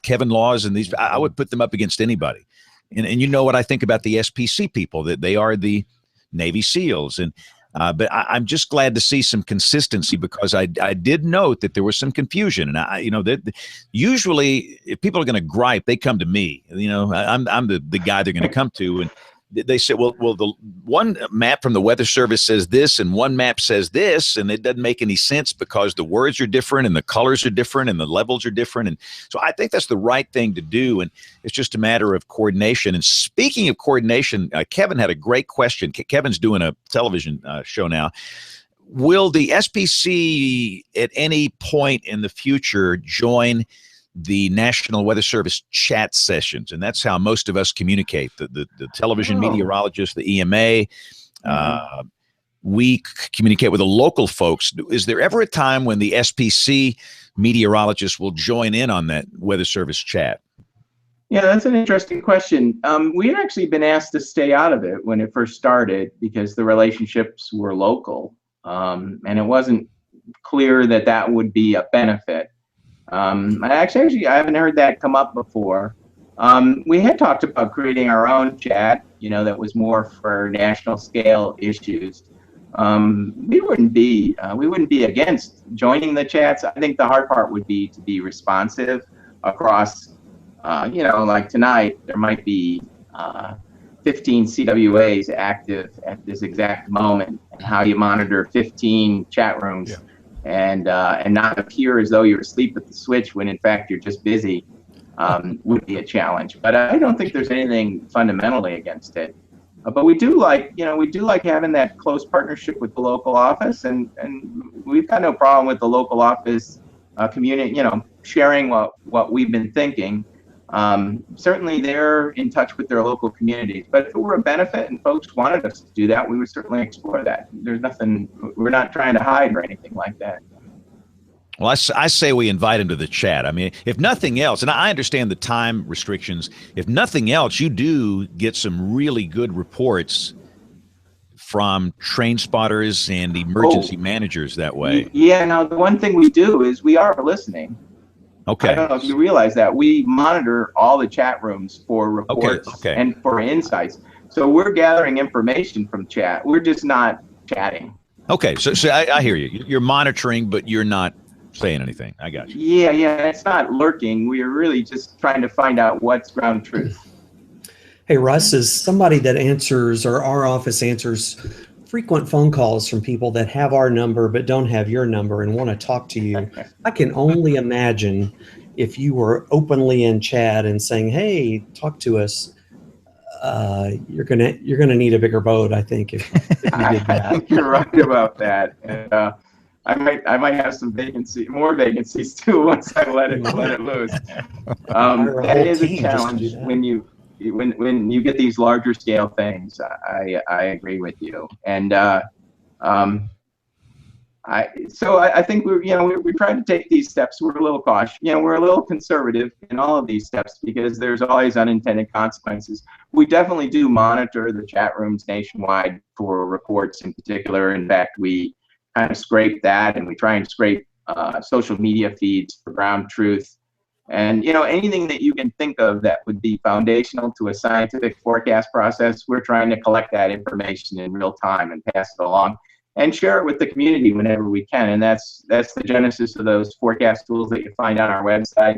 Kevin Laws and these, I would put them up against anybody. And you know what I think about the SPC people, that they are the Navy SEALs. And but I'm just glad to see some consistency, because I did note that there was some confusion. And that usually if people are going to gripe, they come to me. I'm the guy they're going to come to. And they said, well, the one map from the Weather Service says this, and one map says this, and it doesn't make any sense because the words are different and the colors are different and the levels are different. And so I think that's the right thing to do, and it's just a matter of coordination. And speaking of coordination, Kevin had a great question. Kevin's doing a television show now. Will the SPC at any point in the future join the National Weather Service chat sessions? And that's how most of us communicate. The television meteorologists, the EMA, we communicate with the local folks. Is there ever a time when the SPC meteorologists will join in on that Weather Service chat? Yeah, that's an interesting question. We had actually been asked to stay out of it when it first started because the relationships were local, and it wasn't clear that that would be a benefit. I haven't heard that come up before. We had talked about creating our own chat, that was more for national scale issues. We wouldn't be against joining the chats. I think the hard part would be to be responsive across, like tonight, there might be 15 CWAs active at this exact moment, and how you monitor 15 chat rooms. Yeah. And not appear as though you're asleep at the switch when in fact you're just busy would be a challenge. But I don't think there's anything fundamentally against it. But we do like having that close partnership with the local office, and we've got no problem with the local office sharing what we've been thinking. Certainly they're in touch with their local communities, but if it were a benefit and folks wanted us to do that, we would certainly explore that. There's nothing, we're not trying to hide or anything like that. Well, I say we invite him to the chat. I mean, if nothing else, and I understand the time restrictions, if nothing else, you do get some really good reports from train spotters and emergency managers that way. Yeah, now the one thing we do is we are listening. Okay. I don't know if you realize that. We monitor all the chat rooms for reports and for insights. So we're gathering information from chat. We're just not chatting. Okay, so I hear you. You're monitoring, but you're not saying anything. I got you. Yeah, it's not lurking. We are really just trying to find out what's ground truth. Hey, Russ, as somebody that answers, or our office answers frequent phone calls from people that have our number but don't have your number and want to talk to you, I can only imagine if you were openly in chat and saying, "Hey, talk to us." You're gonna need a bigger boat, I think, if you did that. I think you're right about that. And I might have some more vacancies too once I let it loose. That is a challenge when you get these larger scale things. I agree with you, and I think we try to take these steps. We're a little cautious. We're a little conservative in all of these steps because there's always unintended consequences. We definitely do monitor the chat rooms nationwide for reports in particular. In fact, we kind of scrape that, and we try and scrape social media feeds for ground truth. And anything that you can think of that would be foundational to a scientific forecast process, we're trying to collect that information in real time and pass it along and share it with the community whenever we can. And that's the genesis of those forecast tools that you find on our website.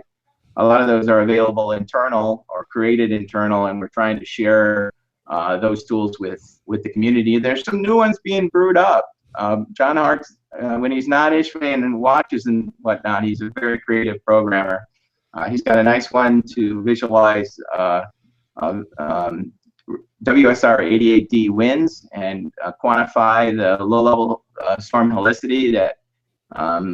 A lot of those are available internal or created internal, and we're trying to share those tools with the community. There's some new ones being brewed up. John Hart, when he's not ishfan and watches and whatnot, he's a very creative programmer. He's got a nice one to visualize WSR 88D winds and quantify the low-level storm helicity that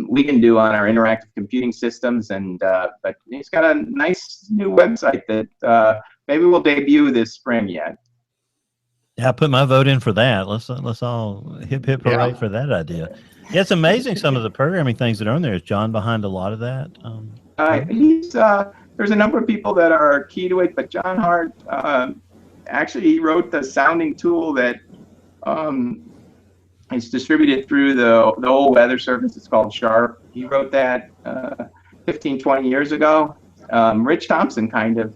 we can do on our interactive computing systems. And but he's got a nice new website that maybe we'll debut this spring yet. Yeah, I put my vote in for that. Let's all hip hooray for that idea. Yeah, it's amazing some of the programming things that are on there. Is John behind a lot of that? There's a number of people that are key to it, but John Hart actually he wrote the sounding tool that is distributed through the old weather service. It's called Sharp. He wrote that 15, 20 years ago. Rich Thompson kind of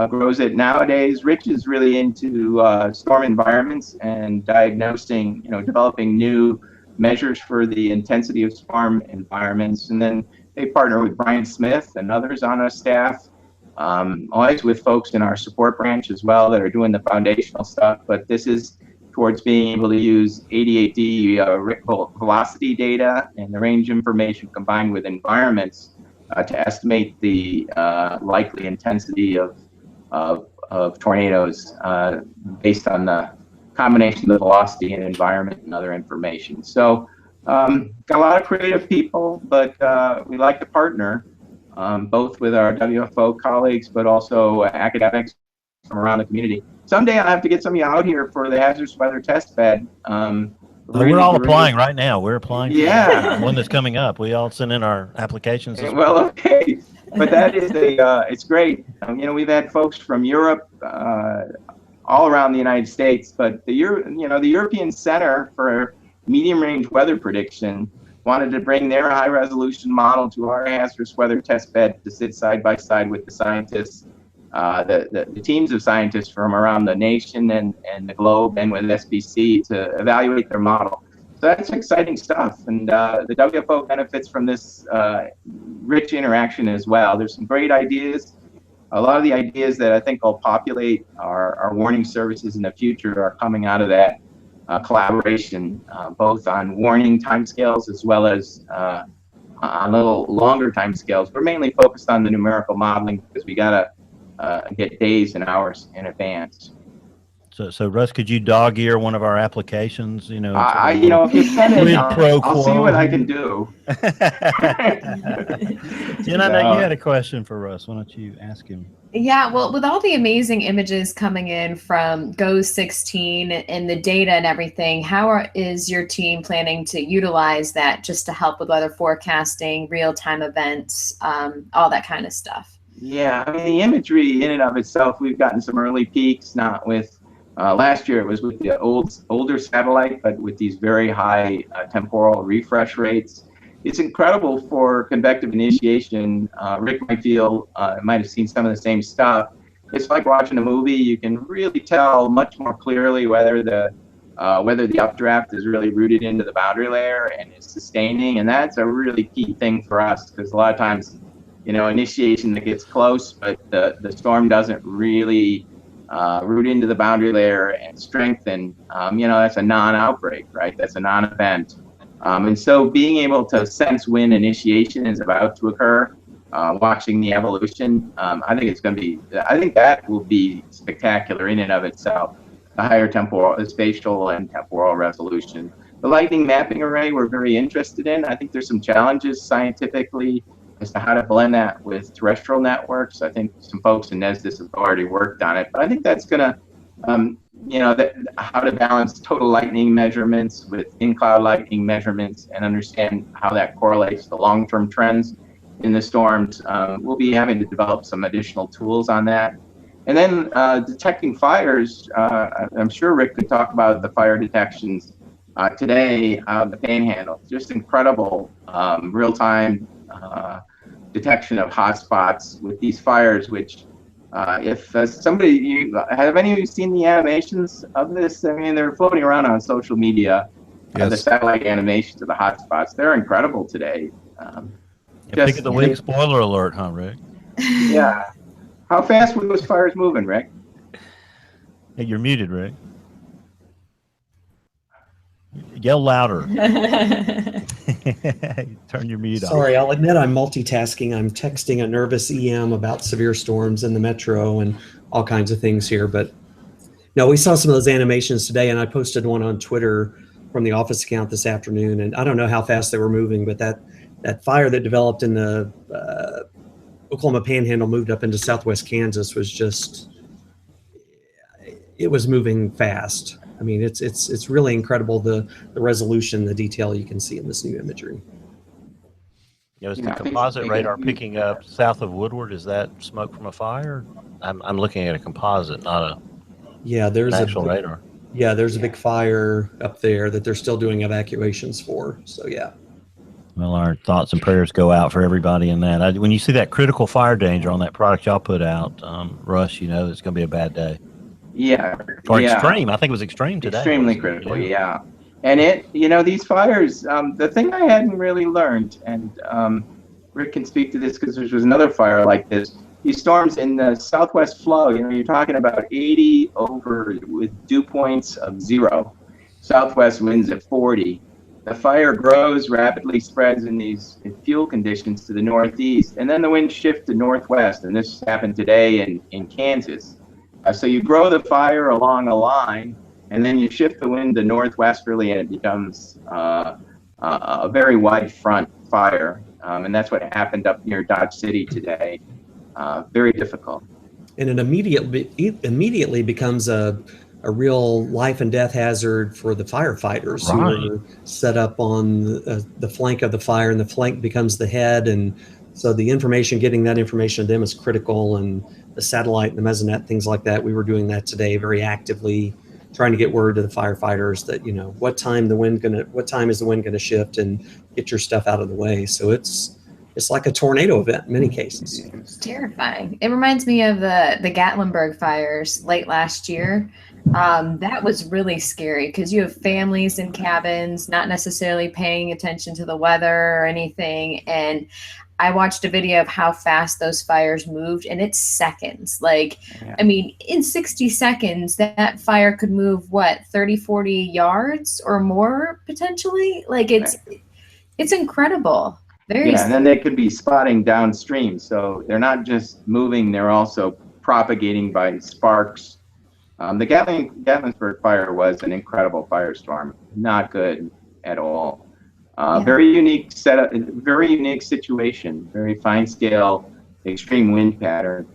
grows it nowadays. Rich is really into storm environments and diagnosing, developing new measures for the intensity of storm environments. And then they partner with Brian Smith and others on our staff, always with folks in our support branch as well that are doing the foundational stuff. But this is towards being able to use 88D velocity data and the range information combined with environments to estimate the likely intensity of tornadoes based on the combination of the velocity and environment and other information. So got a lot of creative people, but we like to partner both with our WFO colleagues, but also academics from around the community. Someday I'll have to get some of you out here for the hazardous weather test bed. We're all applying right now. We're applying for the one that's coming up. We all send in our applications. Well, okay. But that is it's great. We've had folks from Europe, all around the United States, but the European Center for Medium Range Weather Prediction wanted to bring their high resolution model to our hazardous weather test bed to sit side by side with the scientists, the teams of scientists from around the nation and the globe, and with SBC to evaluate their model. So that's exciting stuff, and the WFO benefits from this rich interaction as well. There's some great ideas. A lot of the ideas that I think will populate our warning services in the future are coming out of that collaboration, both on warning timescales as well as on little longer timescales. We're mainly focused on the numerical modeling because we gotta get days and hours in advance. So Russ, could you dog ear one of our applications? You know, if you send it, I'll see what I can do. Jen, I know you had a question for Russ. Why don't you ask him? Yeah, well, with all the amazing images coming in from GOES 16 and the data and everything, how is your team planning to utilize that just to help with weather forecasting, real-time events, all that kind of stuff? Yeah, I mean, the imagery in and of itself, we've gotten some early peaks, not with, last year it was with the older satellite, but with these very high temporal refresh rates. It's incredible for convective initiation. Rick might have seen some of the same stuff. It's like watching a movie. You can really tell much more clearly whether the updraft is really rooted into the boundary layer and is sustaining, and that's a really key thing for us, because a lot of times, you know, initiation that gets close, but the storm doesn't really root into the boundary layer and strengthen. You know, that's a non-outbreak, right? That's a non-event. And so being able to sense when initiation is about to occur, watching the evolution, I think that will be spectacular in and of itself. The higher spatial and temporal resolution. The lightning mapping array we're very interested in. I think there's some challenges scientifically as to how to blend that with terrestrial networks. I think some folks in NESDIS have already worked on it, but I think that's going to, you know, how to balance total lightning measurements with in-cloud lightning measurements and understand how that correlates to long-term trends in the storms. We'll be having to develop some additional tools on that. And then detecting fires, I'm sure Rick could talk about the fire detections today out of the Panhandle. Just incredible real-time detection of hotspots with these fires, which if have any of you seen the animations of this? I mean, they're floating around on social media. Yes. The satellite animations of the hotspots, they're incredible today. Pick of the week spoiler alert, huh, Rick? Yeah. How fast were those fires moving, Rick? Hey, you're muted, Rick. Yell louder. Turn your mute off. Sorry, I'll admit I'm multitasking. I'm texting a nervous EM about severe storms in the metro and all kinds of things here. But no, we saw some of those animations today, and I posted one on Twitter from the office account this afternoon. And I don't know how fast they were moving, but that fire that developed in the Oklahoma Panhandle moved up into southwest Kansas it was moving fast. I mean, it's really incredible the resolution, the detail you can see in this new imagery. Is the composite radar picking up south of Woodward? Is that smoke from a fire? I'm looking at a composite, not there's actual radar. Yeah, there's a big fire up there that they're still doing evacuations for. So yeah. Well, our thoughts and prayers go out for everybody in that. When you see that critical fire danger on that product y'all put out, Russ, you know it's going to be a bad day. Yeah. Or extreme. I think it was extreme today. Extremely critical, yeah. And these fires, the thing I hadn't really learned, and Rick can speak to this because there was another fire like this. These storms in the southwest flow, you're talking about 80 over with dew points of 0. Southwest winds at 40. The fire grows, rapidly spreads in fuel conditions to the northeast, and then the winds shift to northwest, and this happened today in Kansas. So you grow the fire along a line, and then you shift the wind to northwesterly, and it becomes a very wide front fire. And that's what happened up near Dodge City today. Very difficult. And it immediately becomes a real life and death hazard for the firefighters who are set up on the flank of the fire, and the flank becomes the head. And so getting that information to them is critical. And the satellite and the mesonet, things like that, we were doing that today very actively, trying to get word to the firefighters that, what time is the wind gonna shift and get your stuff out of the way. So it's like a tornado event in many cases. It's terrifying. It reminds me of the Gatlinburg fires late last year. That was really scary because you have families in cabins, not necessarily paying attention to the weather or anything. And I watched a video of how fast those fires moved, and it's seconds. I mean, in 60 seconds, that fire could move, 30, 40 yards or more potentially? It's incredible. And then they could be spotting downstream. So they're not just moving, they're also propagating by sparks The Gatlinburg fire was an incredible firestorm, not good at all. Very unique setup, very unique situation, very fine scale, extreme wind pattern.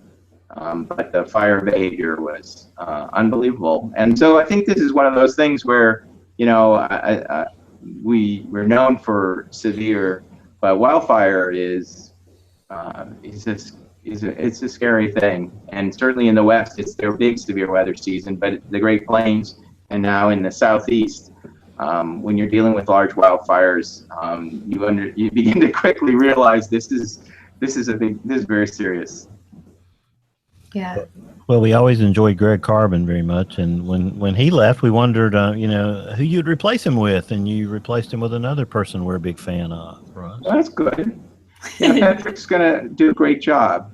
But the fire behavior was unbelievable. And so I think this is one of those things where, we're known for severe, but wildfire is it's a scary thing. And certainly in the West, it's their big severe weather season, but the Great Plains and now in the Southeast, when you're dealing with large wildfires, you begin to quickly realize this is very serious. Yeah. Well, we always enjoyed Greg Carbon very much, and when he left, we wondered, who you'd replace him with, and you replaced him with another person we're a big fan of. Right? That's good. Yeah, Patrick's gonna do a great job.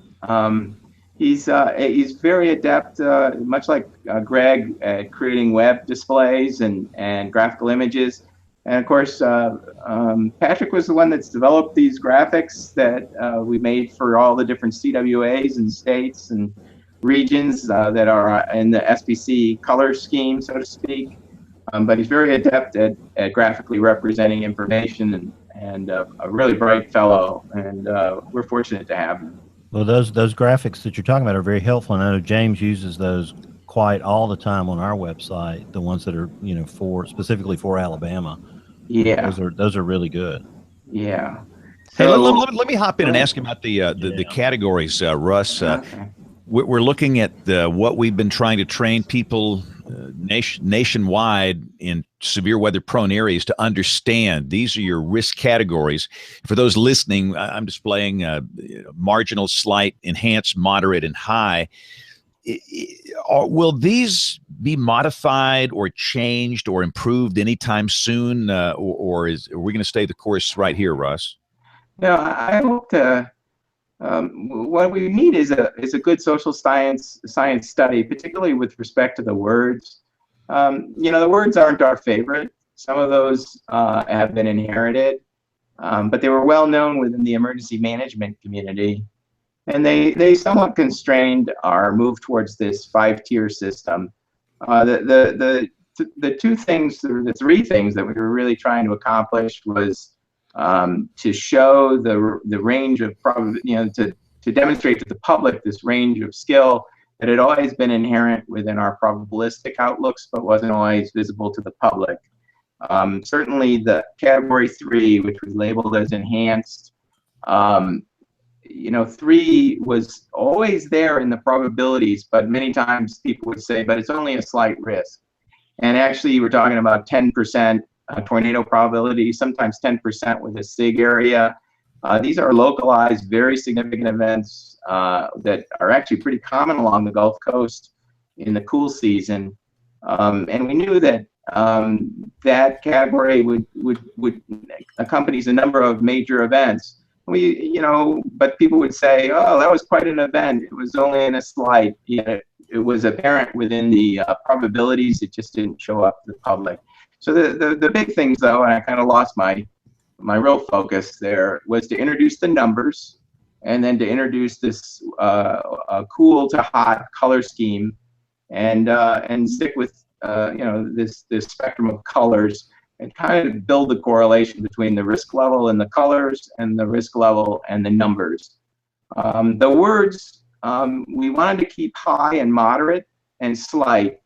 He's very adept, much like Greg, at creating web displays and graphical images. And of course, Patrick was the one that's developed these graphics that we made for all the different CWAs and states and regions that are in the SPC color scheme, so to speak. But he's very adept at graphically representing information and a really bright fellow. And we're fortunate to have him. Well, those graphics that you're talking about are very helpful. And I know James uses those quite all the time on our website, the ones that are, specifically for Alabama. Yeah. Those are really good. Yeah. Hey, let me hop in and ask you about the categories, Russ. Okay. We're looking at what we've been trying to train people nationwide in severe weather prone areas to understand. These are your risk categories. For those listening, I'm displaying marginal, slight, enhanced, moderate, and high. Will these be modified or changed or improved anytime soon, or are we going to stay the course right here, Russ? No, I hope to. What we need is a good social science study, particularly with respect to the words. The words aren't our favorite. Some of those have been inherited, but they were well known within the emergency management community, and they somewhat constrained our move towards this 5-tier system. The three things that we were really trying to accomplish was to show the range of to demonstrate to the public this range of skill that had always been inherent within our probabilistic outlooks, but wasn't always visible to the public. Certainly, the category 3, which was labeled as enhanced, 3 was always there in the probabilities, but many times people would say, but it's only a slight risk. And actually, we're talking about 10% tornado probability, sometimes 10% with a SIG area. These are localized, very significant events that are actually pretty common along the Gulf Coast in the cool season. And we knew that that category would accompanies a number of major events. But people would say, oh, that was quite an event. It was only in a slight. It was apparent within the probabilities. It just didn't show up to the public. So the big things, though, and I kind of lost my real focus there, was to introduce the numbers, and then to introduce this cool to hot color scheme, and stick with this spectrum of colors, and kind of build the correlation between the risk level and the colors, and the risk level and the numbers. The words we wanted to keep high and moderate and slight,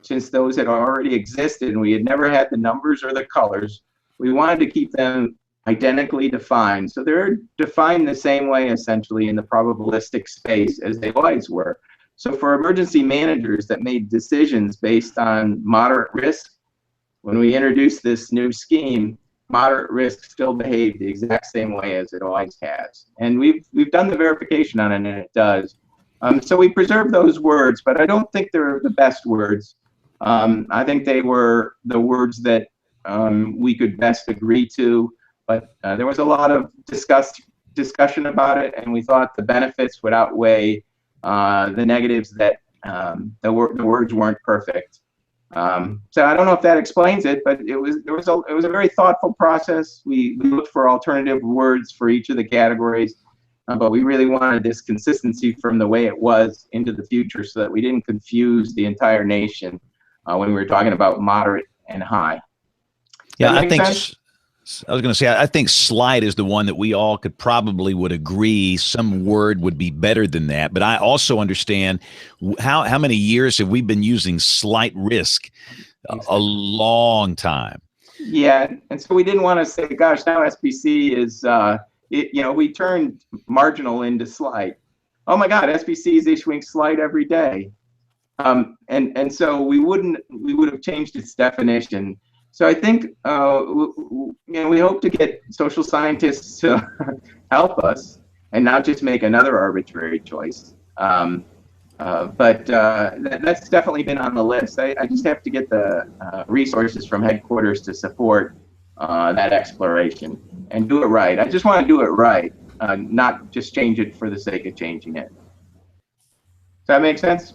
since those had already existed and we had never had the numbers or the colors. We wanted to keep them identically defined. So they're defined the same way, essentially, in the probabilistic space as they always were. So for emergency managers that made decisions based on moderate risk, when we introduced this new scheme, moderate risk still behaved the exact same way as it always has. And we've done the verification on it, and it does. So we preserved those words, but I don't think they're the best words. I think they were the words that we could best agree to, but there was a lot of discussion about it, and we thought the benefits would outweigh the negatives, that the words weren't perfect. So I don't know if that explains it, but it was a very thoughtful process. We looked for alternative words for each of the categories, but we really wanted this consistency from the way it was into the future so that we didn't confuse the entire nation when we were talking about moderate and high. Yeah, I make think sense? I was going to say I think slight is the one that we all would agree some word would be better than that. But I also understand how many years have we been using slight risk? A long time. Yeah, and so we didn't want to say, gosh, now SBC is we turned marginal into slight. Oh my God, SBC is issuing slight every day. And so we would have changed its definition. So I think we hope to get social scientists to help us and not just make another arbitrary choice. But that's definitely been on the list. I just have to get the resources from headquarters to support that exploration and do it right. I just want to do it right, not just change it for the sake of changing it. Does that make sense?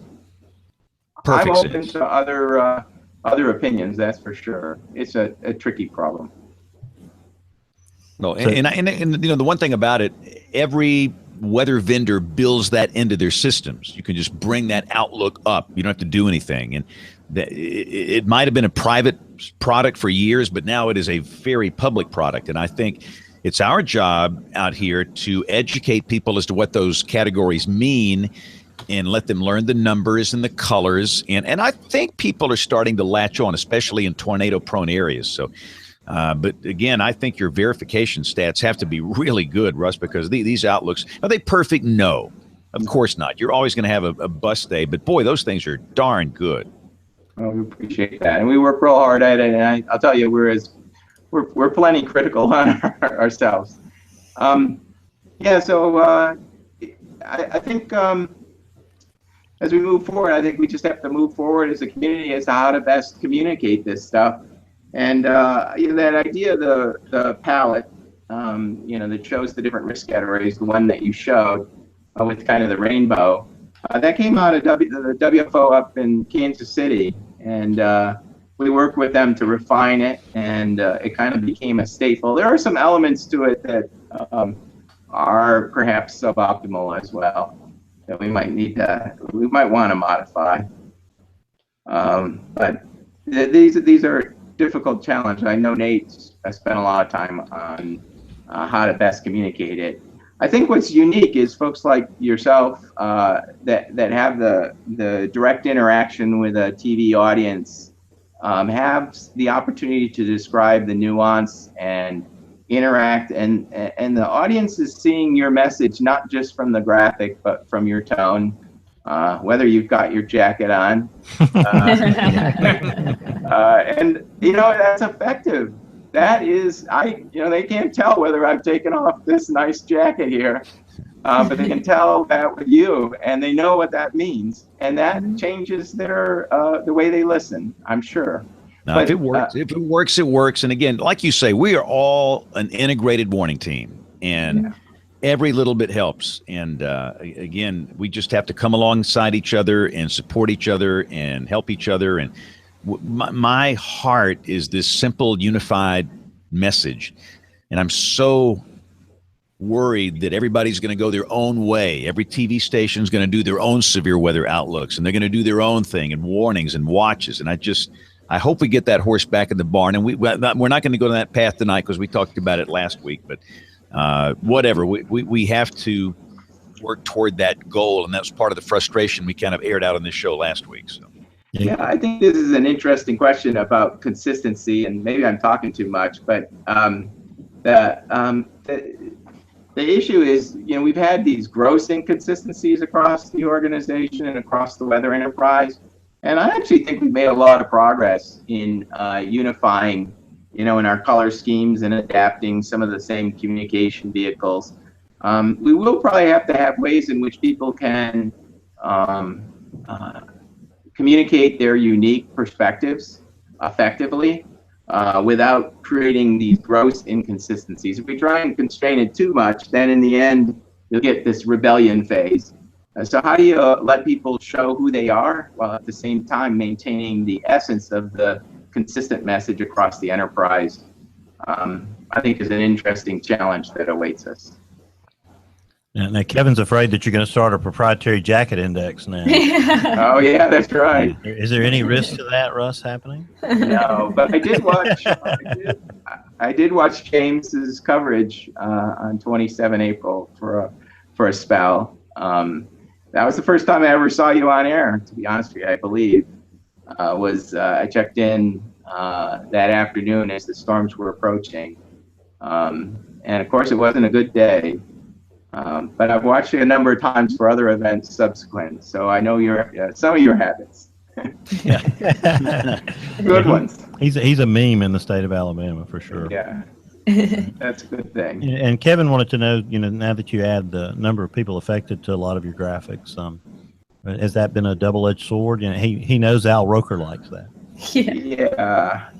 Perfect I'm open sense. to other opinions, that's for sure. It's a tricky problem. No, and the one thing about it, every weather vendor builds that into their systems. You can just bring that outlook up. You don't have to do anything. And it might have been a private product for years, but now it is a very public product. And I think it's our job out here to educate people as to what those categories mean and let them learn the numbers and the colors. And I think people are starting to latch on, especially in tornado-prone areas. So, but again, I think your verification stats have to be really good, Russ, because these outlooks, are they perfect? No, of course not. You're always going to have a bust day, but boy, those things are darn good. Well, we appreciate that, and we work real hard at it. And I'll tell you, we're plenty critical on ourselves. So I think as we move forward, I think we just have to move forward as a community as to how to best communicate this stuff. And that idea, the palette, that shows the different risk categories, the one that you showed with kind of the rainbow, that came out of the WFO up in Kansas City, and we worked with them to refine it, and it kind of became a staple. There are some elements to it that are perhaps suboptimal as well that we might want to modify. But these are difficult challenge. I know Nate spent a lot of time on how to best communicate it. I think what's unique is folks like yourself that have the direct interaction with a TV audience have the opportunity to describe the nuance and interact, and the audience is seeing your message not just from the graphic but from your tone, whether you've got your jacket on, and that's effective. That is, they can't tell whether I've taken off this nice jacket here, but they can tell that with you, and they know what that means, and that changes their the way they listen, I'm sure. Now, if it works, it works. And again, like you say, we are all an integrated warning team, and every little bit helps. And again, we just have to come alongside each other and support each other and help each other. And my heart is this simple, unified message. And I'm so worried that everybody's going to go their own way. Every TV station is going to do their own severe weather outlooks, and they're going to do their own thing and warnings and watches. And I hope we get that horse back in the barn. And we're not going to go down that path tonight because we talked about it last week. But whatever, we have to work toward that goal. And that's part of the frustration we kind of aired out on this show last week. So. Yeah, I think this is an interesting question about consistency, and maybe I'm talking too much, but the issue is, we've had these gross inconsistencies across the organization and across the weather enterprise, and I actually think we've made a lot of progress in unifying, in our color schemes and adapting some of the same communication vehicles. We will probably have to have ways in which people can communicate their unique perspectives effectively without creating these gross inconsistencies. If we try and constrain it too much, then in the end, you'll get this rebellion phase. So how do you let people show who they are while at the same time maintaining the essence of the consistent message across the enterprise? I think is an interesting challenge that awaits us. Now Kevin's afraid that you're going to start a proprietary jacket index now. Oh yeah, that's right. Is there any risk to that, Russ, happening? No, but I did watch. I did watch James's coverage on 27 April for a spell. That was the first time I ever saw you on air. To be honest with you, I believe I checked in that afternoon as the storms were approaching, and of course it wasn't a good day. But I've watched it a number of times for other events subsequent, so I know some of your habits. Good ones. He's a meme in the state of Alabama for sure. Yeah, that's a good thing. And Kevin wanted to know, now that you add the number of people affected to a lot of your graphics, has that been a double-edged sword? He knows Al Roker likes that. Yeah.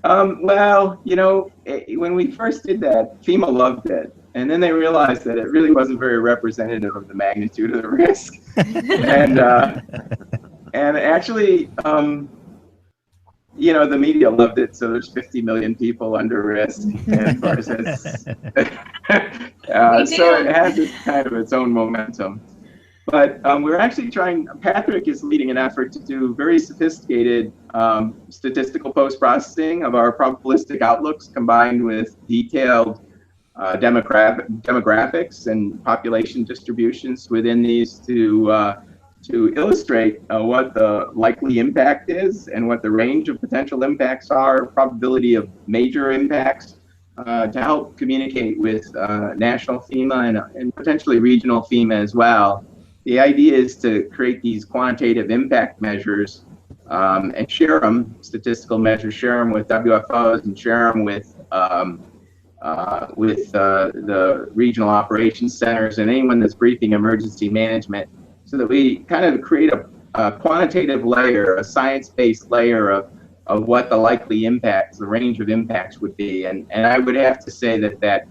Well, when we first did that, FEMA loved it. And then they realized that it really wasn't very representative of the magnitude of the risk. And actually, the media loved it. So there's 50 million people under risk. And of course, so it has kind of its own momentum. But we're actually Patrick is leading an effort to do very sophisticated statistical post-processing of our probabilistic outlooks combined with detailed demographics and population distributions within these to illustrate what the likely impact is and what the range of potential impacts are, probability of major impacts, to help communicate with national FEMA and potentially regional FEMA as well. The idea is to create these quantitative impact measures and share them, statistical measures, share them with WFOs and share them with the regional operations centers and anyone that's briefing emergency management, so that we kind of create a quantitative layer, a science-based layer of what the likely impacts, the range of impacts would be. And I would have to say that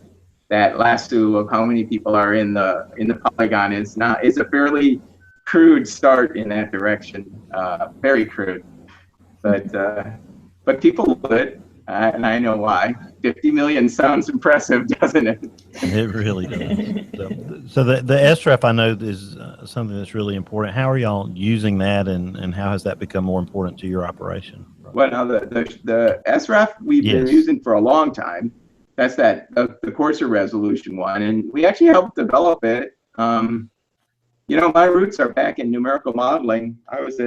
lasso of how many people are in the polygon is a fairly crude start in that direction, very crude. But people love it. And I know why. 50 million sounds impressive, doesn't it? It really does. So the SREF, I know, is something that's really important. How are y'all using that, and how has that become more important to your operation? Well, now the SREF we've been using for a long time. That's the coarser resolution one, and we actually helped develop it. My roots are back in numerical modeling. I was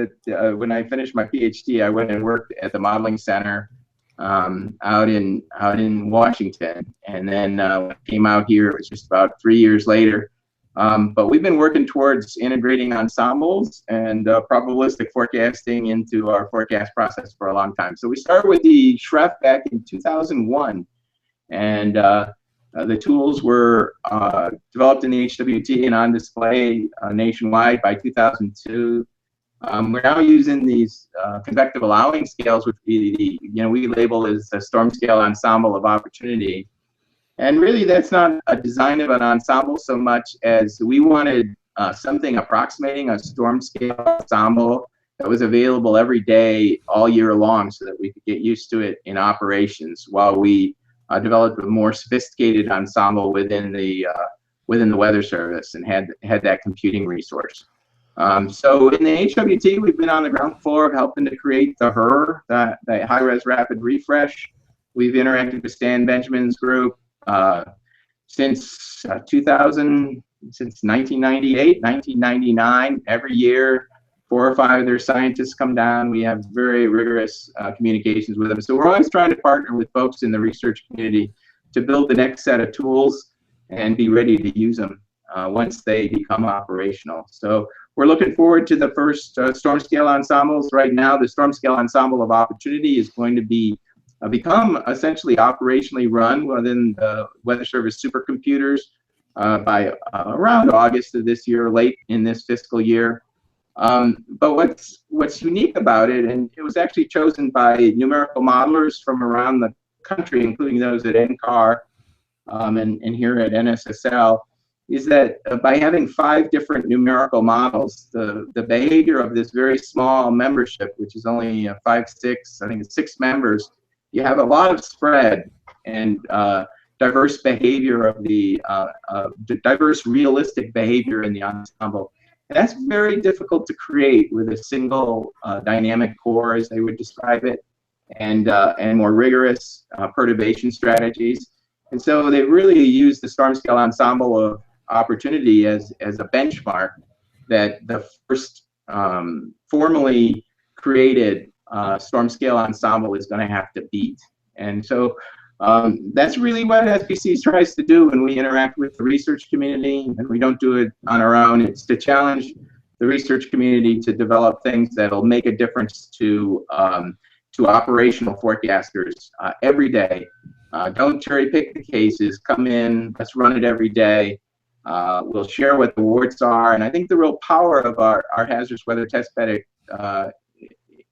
when I finished my PhD, I went and worked at the modeling center out in Washington, and then when I came out here, it was just about 3 years later. But we've been working towards integrating ensembles and probabilistic forecasting into our forecast process for a long time. So we started with the SREF back in 2001, and the tools were developed in the HWT and on display nationwide by 2002. We're now using these convective allowing scales, which we label as a storm scale ensemble of opportunity. And really, that's not a design of an ensemble so much as we wanted something approximating a storm scale ensemble that was available every day all year long, so that we could get used to it in operations while we developed a more sophisticated ensemble within the Weather Service and had that computing resource. So in the HWT, we've been on the ground floor helping to create the HRR, the high-res rapid refresh. We've interacted with Stan Benjamin's group since 1998, 1999. Every year, 4 or 5 of their scientists come down. We have very rigorous communications with them. So we're always trying to partner with folks in the research community to build the next set of tools and be ready to use them once they become operational. So we're looking forward to the first storm scale ensembles. Right now, the storm scale ensemble of opportunity is going to become essentially operationally run within the Weather Service supercomputers by around August of this year, late in this fiscal year. But what's unique about it, and it was actually chosen by numerical modelers from around the country, including those at NCAR and here at NSSL, is that by having 5 different numerical models, the behavior of this very small membership, which is only 5, 6, I think it's 6 members, you have a lot of spread, and diverse behavior of the diverse realistic behavior in the ensemble. And that's very difficult to create with a single dynamic core, as they would describe it, and more rigorous perturbation strategies. And so they really used the storm scale ensemble of opportunity as a benchmark that the first formally created storm scale ensemble is going to have to beat. And so that's really what SPC tries to do when we interact with the research community, and we don't do it on our own. It's to challenge the research community to develop things that'll make a difference to operational forecasters every day. Don't cherry pick the cases. Come in, let's run it every day. We'll share what the warts are, and I think the real power of our hazardous weather testbed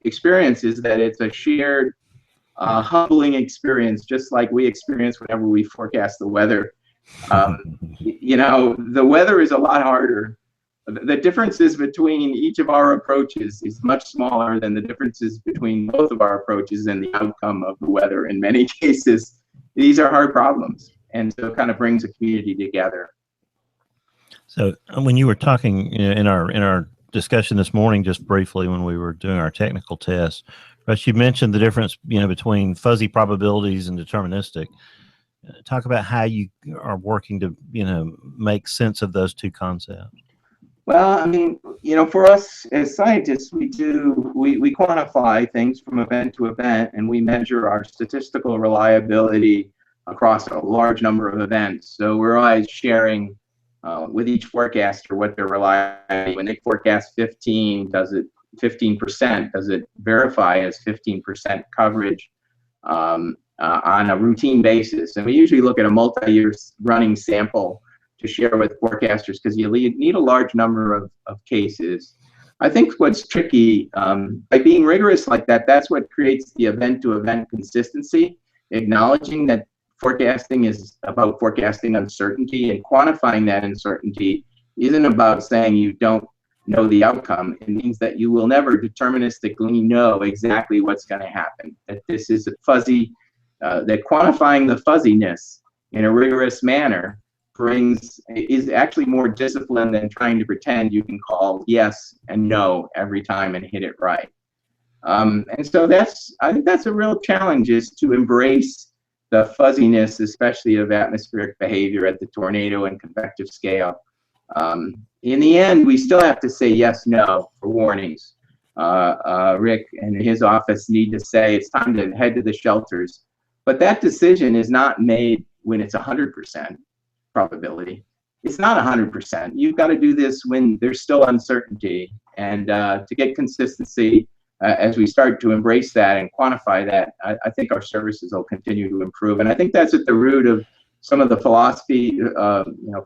experience is that it's a shared, humbling experience, just like we experience whenever we forecast the weather. You know, the weather is a lot harder. The differences between each of our approaches is much smaller than the differences between both of our approaches and the outcome of the weather. In many cases, these are hard problems, and so it kind of brings a community together. So when you were talking in our discussion this morning, just briefly when we were doing our technical test, Russ, you mentioned the difference between fuzzy probabilities and deterministic. Talk about how you are working to make sense of those two concepts. Well, I mean, for us as scientists, we quantify things from event to event, and we measure our statistical reliability across a large number of events. So we're always sharing with each forecaster what their reliability. When they forecast 15, does it 15%? Does it verify as 15% coverage on a routine basis? And we usually look at a multi-year running sample to share with forecasters, because you need a large number of cases. I think what's tricky, by being rigorous like that, that's what creates the event-to-event consistency, acknowledging that forecasting is about forecasting uncertainty, and quantifying that uncertainty isn't about saying you don't know the outcome. It means that you will never deterministically know exactly what's going to happen, that this is a fuzzy, that quantifying the fuzziness in a rigorous manner is actually more disciplined than trying to pretend you can call yes and no every time and hit it right. And so I think that's a real challenge, is to embrace the fuzziness, especially of atmospheric behavior at the tornado and convective scale. In the end, we still have to say yes, no for warnings. Rick and his office need to say it's time to head to the shelters. But that decision is not made when it's 100% probability. It's not 100%. You've got to do this when there's still uncertainty. And to get consistency, as we start to embrace that and quantify that, I think our services will continue to improve. And I think that's at the root of some of the philosophy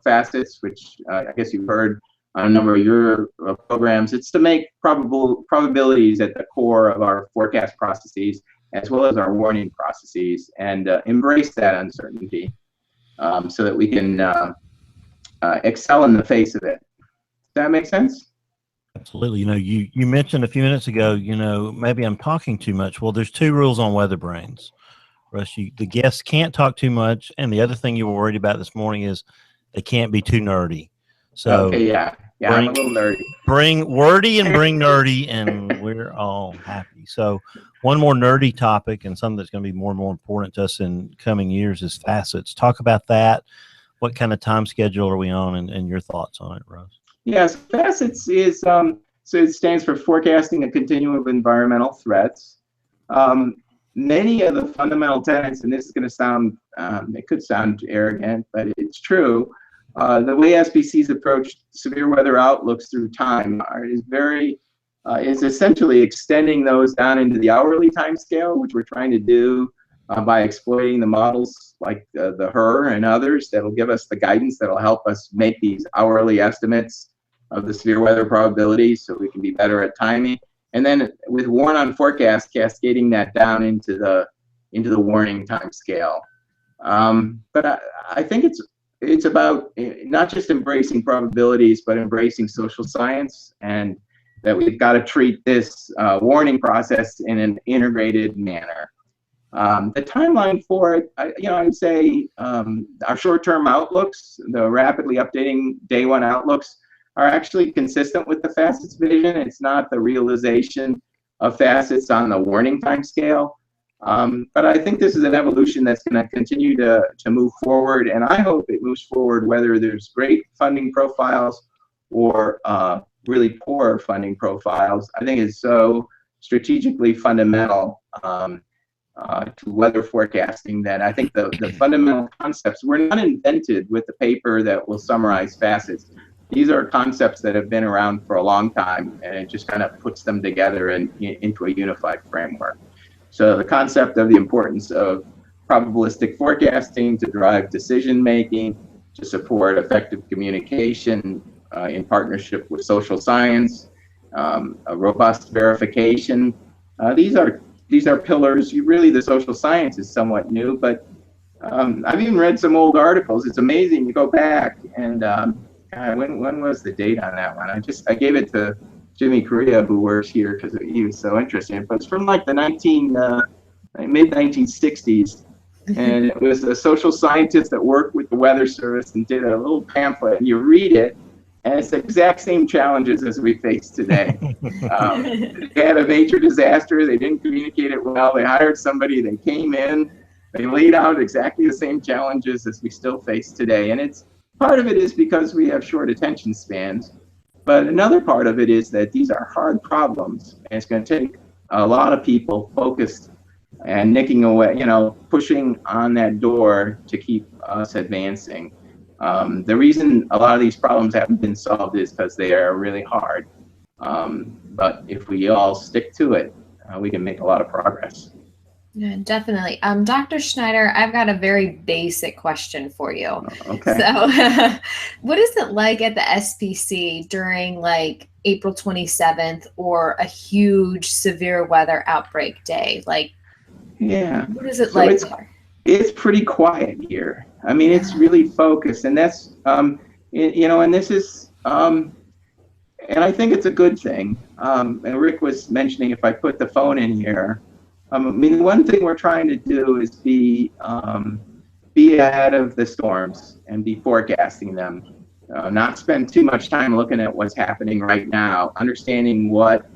facets, which I guess you've heard on a number of your programs. It's to make probabilities at the core of our forecast processes, as well as our warning processes, and embrace that uncertainty so that we can excel in the face of it. Does that make sense? Absolutely. You mentioned a few minutes ago, maybe I'm talking too much. Well, there's two rules on WeatherBrains. Russ, the guests can't talk too much, and the other thing you were worried about this morning is they can't be too nerdy. So okay, yeah, I'm a little nerdy. Bring wordy and bring nerdy, and we're all happy. So one more nerdy topic, and something that's going to be more and more important to us in coming years, is facets. Talk about that. What kind of time schedule are we on, and your thoughts on it, Russ? Yes, facets is so it stands for forecasting a continuum of environmental threats. Many of the fundamental tenets, and this is going to sound, it could sound arrogant, but it's true. The way SPC's approach severe weather outlooks through time is essentially extending those down into the hourly time scale, which we're trying to do by exploiting the models like the HER and others that'll give us the guidance that'll help us make these hourly estimates of the severe weather probabilities, so we can be better at timing. And then with warn on forecast, cascading that down into the warning time scale. But I think it's about not just embracing probabilities, but embracing social science, and that we've got to treat this warning process in an integrated manner. The timeline for it, I would say our short-term outlooks, the rapidly updating day one outlooks, are actually consistent with the facets vision. It's not the realization of facets on the warning time scale. But I think this is an evolution that's going to continue to move forward, and I hope it moves forward whether there's great funding profiles or really poor funding profiles. I think it's so strategically fundamental to weather forecasting that I think the fundamental concepts were not invented with the paper that will summarize facets. These are concepts that have been around for a long time, and it just kind of puts them together into a unified framework. So the concept of the importance of probabilistic forecasting to drive decision making, to support effective communication in partnership with social science, a robust verification. These are pillars. Really, the social science is somewhat new, but I've even read some old articles. It's amazing. You go back and when was the date on that one? I gave it to Jimmy Correa, who works here, because he was so interested. But it's from like the mid 1960s, and it was a social scientist that worked with the Weather Service and did a little pamphlet. And you read it, and it's the exact same challenges as we face today. They had a major disaster. They didn't communicate it well. They hired somebody. They came in. They laid out exactly the same challenges as we still face today. And part of it is because we have short attention spans. But another part of it is that these are hard problems, and it's going to take a lot of people focused and nicking away, pushing on that door to keep us advancing. The reason a lot of these problems haven't been solved is because they are really hard. But if we all stick to it, we can make a lot of progress. Yeah, definitely. Dr. Schneider, I've got a very basic question for you. Okay. So what is it like at the SPC during like April 27th or a huge severe weather outbreak day? Like, yeah, what is it like there? It's pretty quiet here. I mean, it's really focused, and that's, and this is, and I think it's a good thing. And Rick was mentioning if I put the phone in here, I mean, one thing we're trying to do is be ahead of the storms and be forecasting them, not spend too much time looking at what's happening right now, understanding what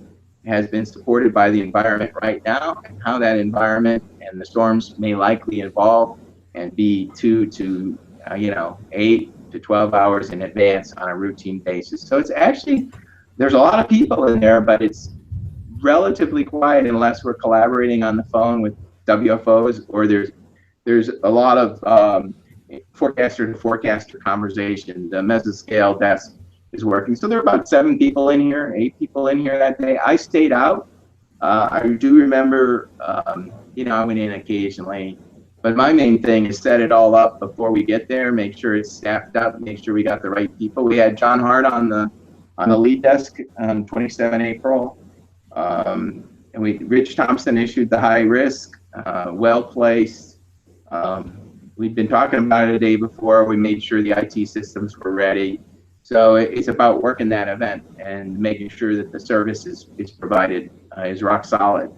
has been supported by the environment right now and how that environment and the storms may likely evolve and be 2 to 8 to 12 hours in advance on a routine basis. So it's actually, there's a lot of people in there, but it's relatively quiet unless we're collaborating on the phone with WFOs, or there's a lot of forecaster to forecaster conversation. The mesoscale desk is working. So there are about 8 people in here that day. I stayed out. I do remember, I went in occasionally, but my main thing is set it all up before we get there, make sure it's staffed up, make sure we got the right people. We had John Hart on the lead desk on 27 April. And Rich Thompson issued the high risk, well placed. We'd been talking about it a day before. We made sure the IT systems were ready. So it's about working that event and making sure that the service is provided is rock solid.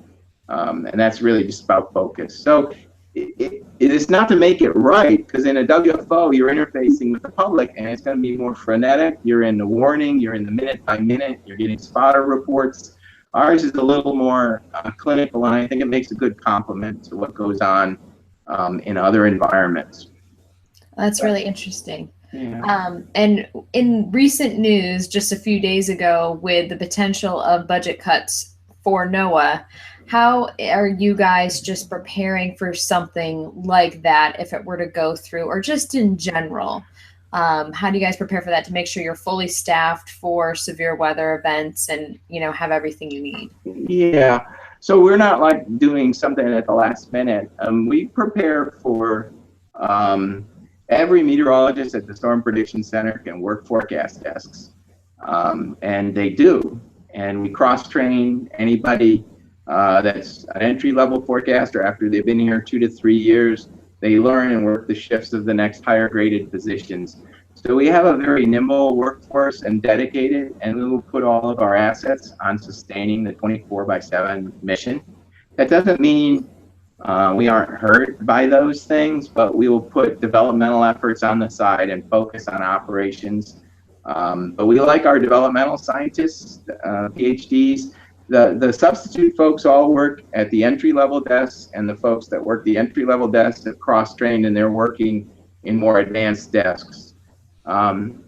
And that's really just about focus. So it is not to make it right, because in a WFO, you're interfacing with the public, and it's going to be more frenetic. You're in the warning, you're in the minute by minute, you're getting spotter reports. Ours is a little more clinical, and I think it makes a good complement to what goes on in other environments. That's really interesting. Yeah. And in recent news, just a few days ago, with the potential of budget cuts for NOAA, how are you guys just preparing for something like that if it were to go through, or just in general? How do you guys prepare for that to make sure you're fully staffed for severe weather events and, have everything you need? Yeah. So we're not like doing something at the last minute. We prepare for every meteorologist at the Storm Prediction Center can work forecast desks, and they do. And we cross-train anybody that's an entry-level forecaster after they've been here 2 to 3 years. They learn and work the shifts of the next higher graded positions. So we have a very nimble workforce and dedicated, and we will put all of our assets on sustaining the 24/7 mission. That doesn't mean We aren't hurt by those things, but we will put developmental efforts on the side and focus on operations. But we like our developmental scientists, PhDs. The substitute folks all work at the entry-level desks, and the folks that work the entry-level desks have cross-trained, and they're working in more advanced desks. And,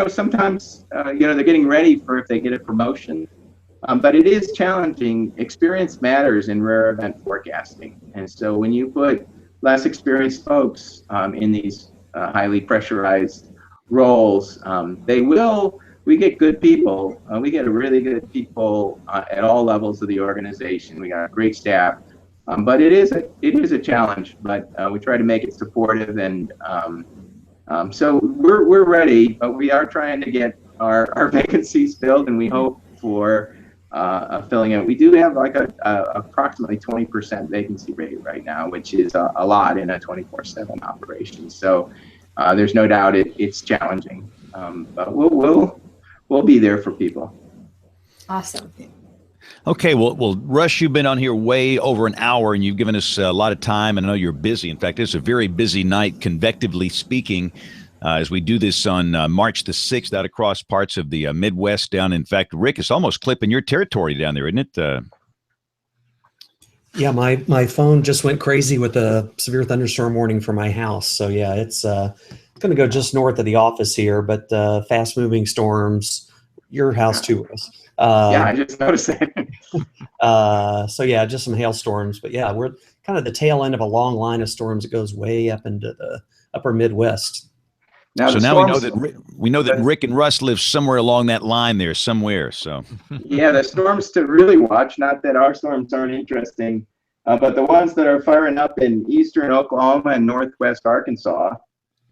sometimes, they're getting ready for if they get a promotion. But it is challenging. Experience matters in rare event forecasting. And so when you put less experienced folks in these highly pressurized roles, we get good people. We get really good people at all levels of the organization. We got a great staff. But it is a challenge, but we try to make it supportive. And so we're ready, but we are trying to get our vacancies filled, and we hope for filling it. We do have like a approximately 20% vacancy rate right now, which is a lot in a 24/7 operation. So there's no doubt it's challenging, but we'll be there for people. Awesome. Okay, well, Russ, you've been on here way over an hour, and you've given us a lot of time, and I know you're busy. In fact, it's a very busy night, convectively speaking, as we do this on March the 6th out across parts of the Midwest down. In fact, Rick, it's almost clipping your territory down there, isn't it? Yeah, my phone just went crazy with a severe thunderstorm warning for my house. So yeah, it's going to go just north of the office here, but fast-moving storms, your house too, Russ. Yeah, I just noticed that. So yeah, just some hailstorms, but yeah, we're kind of the tail end of a long line of storms that goes way up into the upper Midwest. Now we know that Rick and Russ live somewhere along that line there somewhere. So yeah, the storms to really watch. Not that our storms aren't interesting, but the ones that are firing up in eastern Oklahoma and northwest Arkansas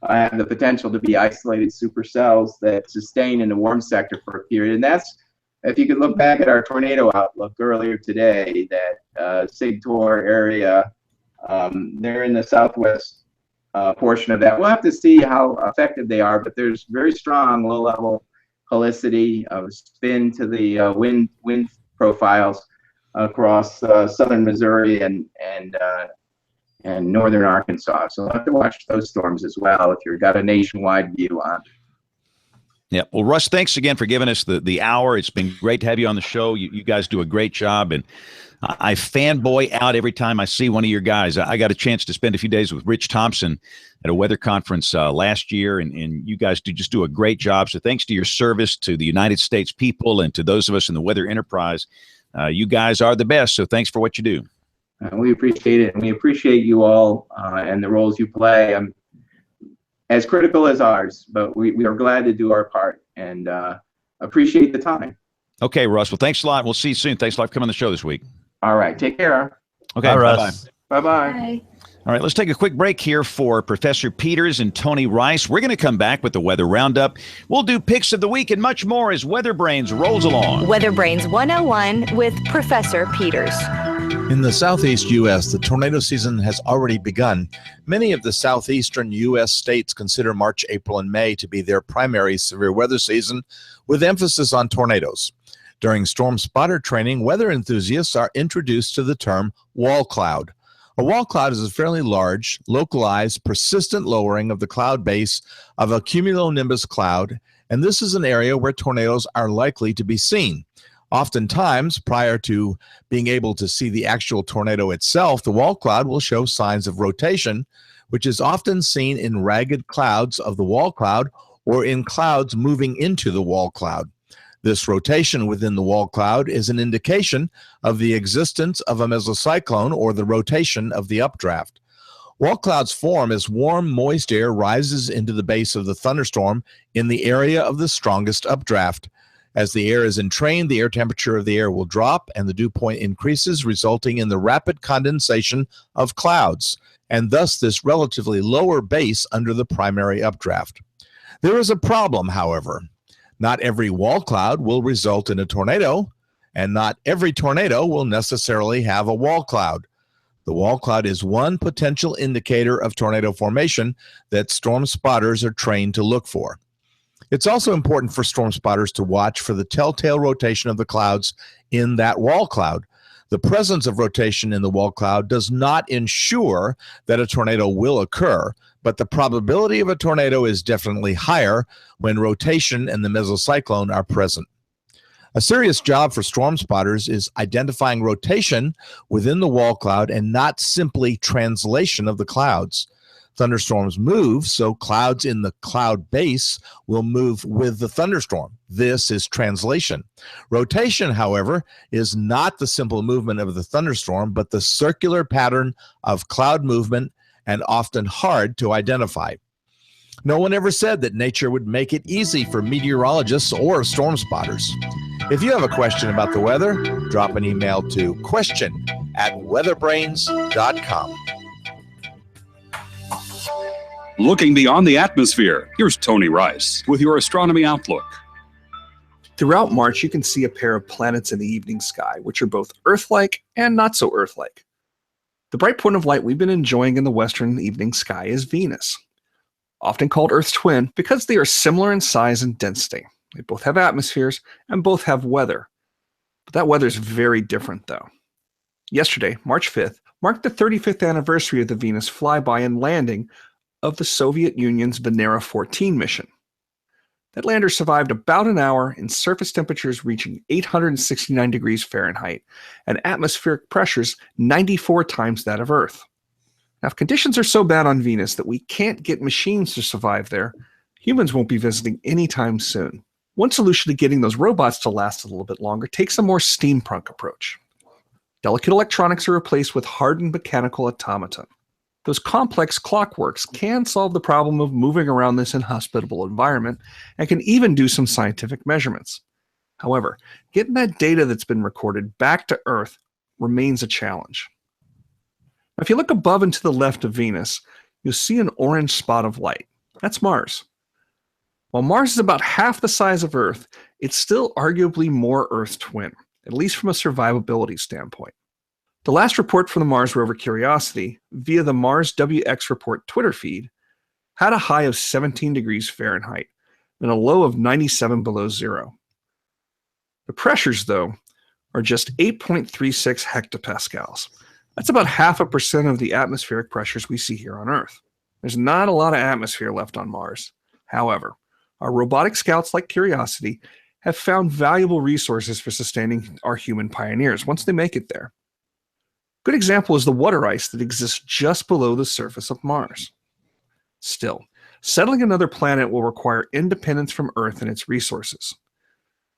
have the potential to be isolated supercells that sustain in the warm sector for a period. And that's, if you could look back at our tornado outlook earlier today, that SIG-TOR area, they're in the southwest portion of that. We'll have to see how effective they are, but there's very strong low-level helicity of spin to the wind profiles across southern Missouri and northern Arkansas. So we'll have to watch those storms as well if you've got a nationwide view on. Yeah. Well, Russ, thanks again for giving us the hour. It's been great to have you on the show. You guys do a great job, and I fanboy out every time I see one of your guys. I got a chance to spend a few days with Rich Thompson at a weather conference last year, and you guys do a great job. So thanks to your service to the United States people and to those of us in the weather enterprise. You guys are the best, so thanks for what you do. We appreciate it, and we appreciate you all and the roles you play. As critical as ours, but we are glad to do our part and appreciate the time. Okay, Russ. Well, thanks a lot. We'll see you soon. Thanks a lot for coming on the show this week. All right. Take care. Okay. Bye, Bye-bye. Russ. Bye-bye. Bye. All right, let's take a quick break here for Professor Peters and Tony Rice. We're going to come back with the Weather Roundup. We'll do Picks of the Week and much more as WeatherBrains rolls along. WeatherBrains 101 with Professor Peters. In the southeast U.S., the tornado season has already begun. Many of the southeastern U.S. states consider March, April, and May to be their primary severe weather season, with emphasis on tornadoes. During storm spotter training, weather enthusiasts are introduced to the term wall cloud. A wall cloud is a fairly large, localized, persistent lowering of the cloud base of a cumulonimbus cloud, and this is an area where tornadoes are likely to be seen. Oftentimes, prior to being able to see the actual tornado itself, the wall cloud will show signs of rotation, which is often seen in ragged clouds of the wall cloud or in clouds moving into the wall cloud. This rotation within the wall cloud is an indication of the existence of a mesocyclone or the rotation of the updraft. Wall clouds form as warm, moist air rises into the base of the thunderstorm in the area of the strongest updraft. As the air is entrained, the air temperature of the air will drop and the dew point increases, resulting in the rapid condensation of clouds, and thus this relatively lower base under the primary updraft. There is a problem, however. Not every wall cloud will result in a tornado, and not every tornado will necessarily have a wall cloud. The wall cloud is one potential indicator of tornado formation that storm spotters are trained to look for. It's also important for storm spotters to watch for the telltale rotation of the clouds in that wall cloud. The presence of rotation in the wall cloud does not ensure that a tornado will occur, but the probability of a tornado is definitely higher when rotation and the mesocyclone are present. A serious job for storm spotters is identifying rotation within the wall cloud and not simply translation of the clouds. Thunderstorms move, so clouds in the cloud base will move with the thunderstorm. This is translation. Rotation, however, is not the simple movement of the thunderstorm, but the circular pattern of cloud movement, and often hard to identify. No one ever said that nature would make it easy for meteorologists or storm spotters. If you have a question about the weather, drop an email to question@weatherbrains.com. Looking beyond the atmosphere, here's Tony Rice with your astronomy outlook. Throughout March, you can see a pair of planets in the evening sky, which are both Earth-like and not so Earth-like. The bright point of light we've been enjoying in the western evening sky is Venus, often called Earth's twin because they are similar in size and density. They both have atmospheres and both have weather. But that weather is very different, though. Yesterday, March 5th, marked the 35th anniversary of the Venus flyby and landing of the Soviet Union's Venera 14 mission. That lander survived about an hour in surface temperatures reaching 869 degrees Fahrenheit and atmospheric pressures 94 times that of Earth. Now, if conditions are so bad on Venus that we can't get machines to survive there, humans won't be visiting anytime soon. One solution to getting those robots to last a little bit longer takes a more steampunk approach. Delicate electronics are replaced with hardened mechanical automaton. Those complex clockworks can solve the problem of moving around this inhospitable environment and can even do some scientific measurements. However, getting that data that's been recorded back to Earth remains a challenge. Now, if you look above and to the left of Venus, you'll see an orange spot of light. That's Mars. While Mars is about half the size of Earth, it's still arguably more Earth's twin, at least from a survivability standpoint. The last report from the Mars rover Curiosity, via the Mars WX Report Twitter feed, had a high of 17 degrees Fahrenheit and a low of 97 below zero. The pressures, though, are just 8.36 hectopascals. That's about 0.5% of the atmospheric pressures we see here on Earth. There's not a lot of atmosphere left on Mars. However, our robotic scouts like Curiosity have found valuable resources for sustaining our human pioneers once they make it there. Good example is the water ice that exists just below the surface of Mars. Still, settling another planet will require independence from Earth and its resources.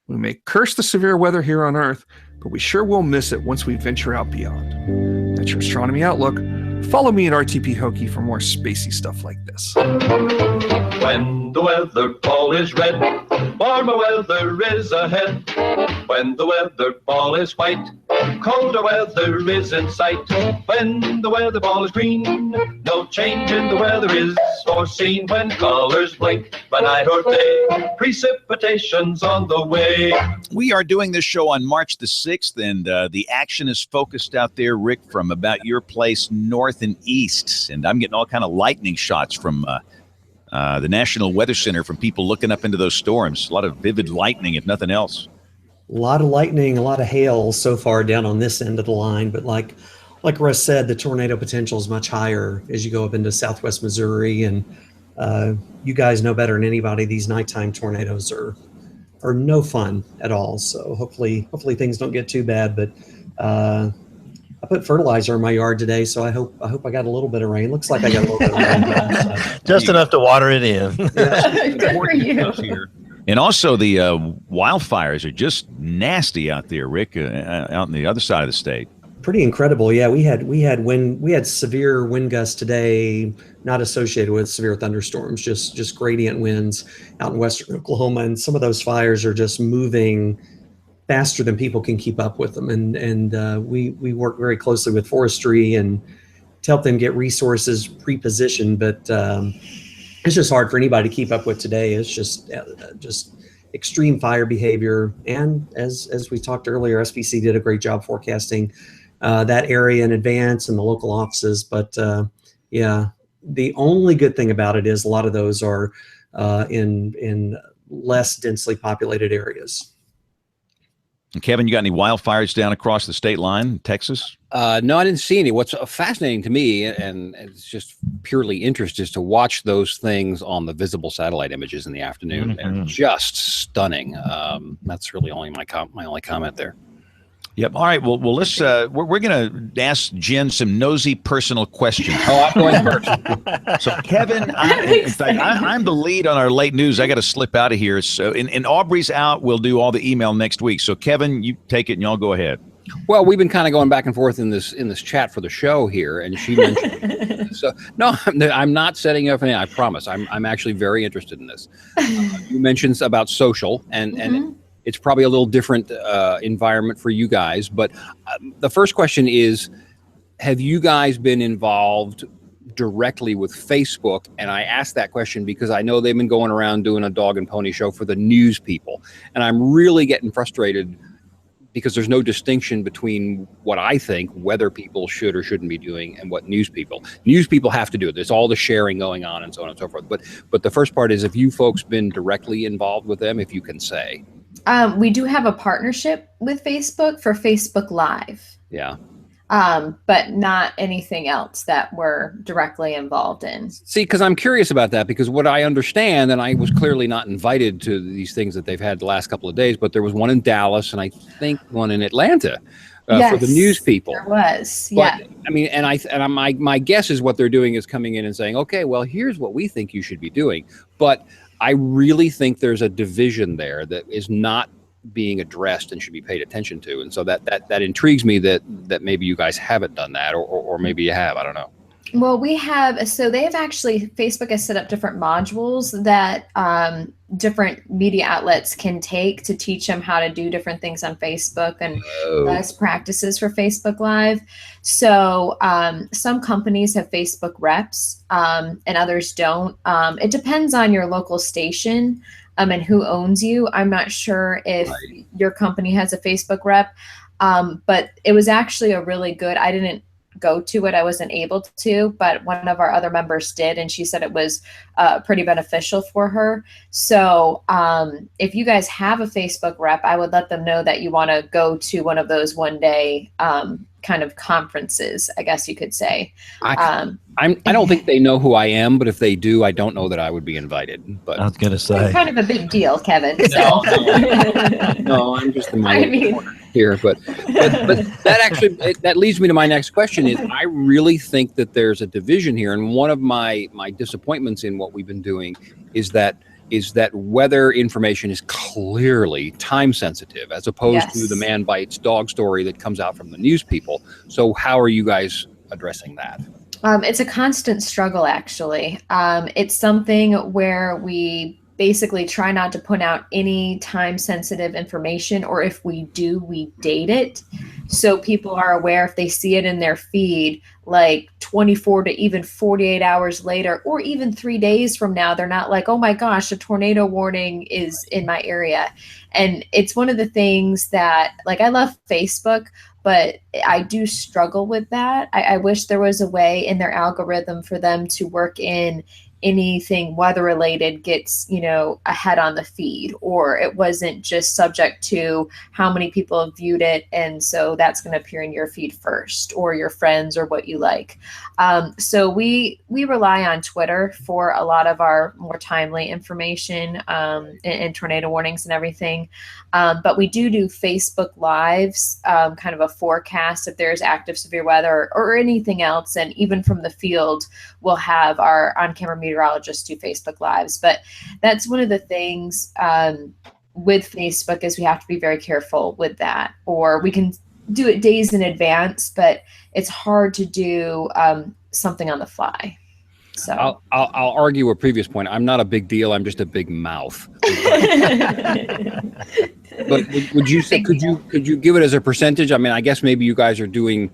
We may curse the severe weather here on Earth, but we sure will miss it once we venture out beyond. That's your Astronomy Outlook. Follow me at RTP Hokie for more spacey stuff like this. When the weather ball is red, warmer weather is ahead. When the weather ball is white, colder weather is in sight. When the weather ball is green, no change in the weather is foreseen. When colors blink, by night or day, precipitation's on the way. We are doing this show on March the 6th, and the action is focused out there, Rick, from about your place north and east. And I'm getting all kind of lightning shots from the National Weather Center from people looking up into those storms. A lot of vivid lightning, if nothing else. A lot of lightning, a lot of hail so far down on this end of the line. But like Russ said, the tornado potential is much higher as you go up into southwest Missouri. And you guys know better than anybody, these nighttime tornadoes are no fun at all. So hopefully things don't get too bad. But I put fertilizer in my yard today, so I hope I got a little bit of rain. Looks like I got a little bit of rain. So. Just enough to water it in. Yeah. Good for you. And also the wildfires are just nasty out there, Rick, out on the other side of the state. Pretty incredible. Yeah, we had severe wind gusts today, not associated with severe thunderstorms, just gradient winds out in western Oklahoma, and some of those fires are just moving faster than people can keep up with them. And we work very closely with forestry and to help them get resources pre-positioned, but it's just hard for anybody to keep up with today. It's just extreme fire behavior. And as we talked earlier, SPC did a great job forecasting that area in advance and the local offices. But yeah, the only good thing about it is a lot of those are in less densely populated areas. And Kevin, you got any wildfires down across the state line in Texas? No, I didn't see any. What's fascinating to me, and it's just purely interest, is to watch those things on the visible satellite images in the afternoon. Mm-hmm. They're just stunning. That's really only my only comment there. Yep. All right. Well, let's. We're going to ask Jen some nosy personal questions. Oh, I'm going first. So, Kevin, in fact, I'm the lead on our late news. I got to slip out of here. So, and Aubrey's out. We'll do all the email next week. So, Kevin, you take it and y'all go ahead. Well, we've been kind of going back and forth in this chat for the show here, and she mentioned. So, no, I'm not setting up anything. I promise. I'm actually very interested in this. You mentioned about social and. It's probably a little different environment for you guys, but the first question is, have you guys been involved directly with Facebook? And I asked that question because I know they've been going around doing a dog and pony show for the news people. And I'm really getting frustrated because there's no distinction between what I think weather people should or shouldn't be doing and what news people have to do. There's all the sharing going on and so on and so forth. But the first part is, have you folks been directly involved with them, if you can say? We do have a partnership with Facebook for Facebook Live. Yeah. But not anything else that we're directly involved in. See, because I'm curious about that, because what I understand, and I was clearly not invited to these things that they've had the last couple of days, but there was one in Dallas and I think one in Atlanta for the news people. There was, yeah. But, I mean, and my guess is what they're doing is coming in and saying, okay, well, here's what we think you should be doing. But I really think there's a division there that is not being addressed and should be paid attention to. And so that intrigues me that maybe you guys haven't done that, or maybe you have, I don't know. Well, Facebook has set up different modules that different media outlets can take to teach them how to do different things on Facebook and best practices for Facebook Live. So some companies have Facebook reps and others don't. It depends on your local station and who owns you. I'm not sure if your company has a Facebook rep, but it was actually a really good, I didn't go to it. I wasn't able to, but one of our other members did, and she said it was pretty beneficial for her. So if you guys have a Facebook rep, I would let them know that you want to go to one of those one-day kind of conferences, I guess you could say. I don't think they know who I am, but if they do, I don't know that I would be invited. But I was going to say, it's kind of a big deal, Kevin. So. No, I'm just in my corner here. But that actually that leads me to my next question. Is I really think that there's a division here, and one of my disappointments in what we've been doing is that weather information is clearly time sensitive, as opposed to the man bites dog story that comes out from the news people. So how are you guys addressing that? It's a constant struggle, actually. It's something where we basically try not to put out any time sensitive information, or if we do, we date it. So people are aware if they see it in their feed, like 24 to even 48 hours later, or even 3 days from now, they're not like, oh my gosh, a tornado warning is in my area. And it's one of the things that, like, I love Facebook, but I do struggle with that. I wish there was a way in their algorithm for them to work in anything weather related gets, ahead on the feed, or it wasn't just subject to how many people have viewed it. And so that's going to appear in your feed first, or your friends, or what you like. So we rely on Twitter for a lot of our more timely information and tornado warnings and everything. But we do Facebook Lives, kind of a forecast if there's active severe weather or anything else. And even from the field, we'll have our on-camera meteorologists do Facebook Lives. But that's one of the things with Facebook is we have to be very careful with that. Or we can do it days in advance, but it's hard to do something on the fly. So I'll argue a previous point. I'm not a big deal. I'm just a big mouth. But would you say, could you give it as a percentage? I mean, I guess maybe you guys are doing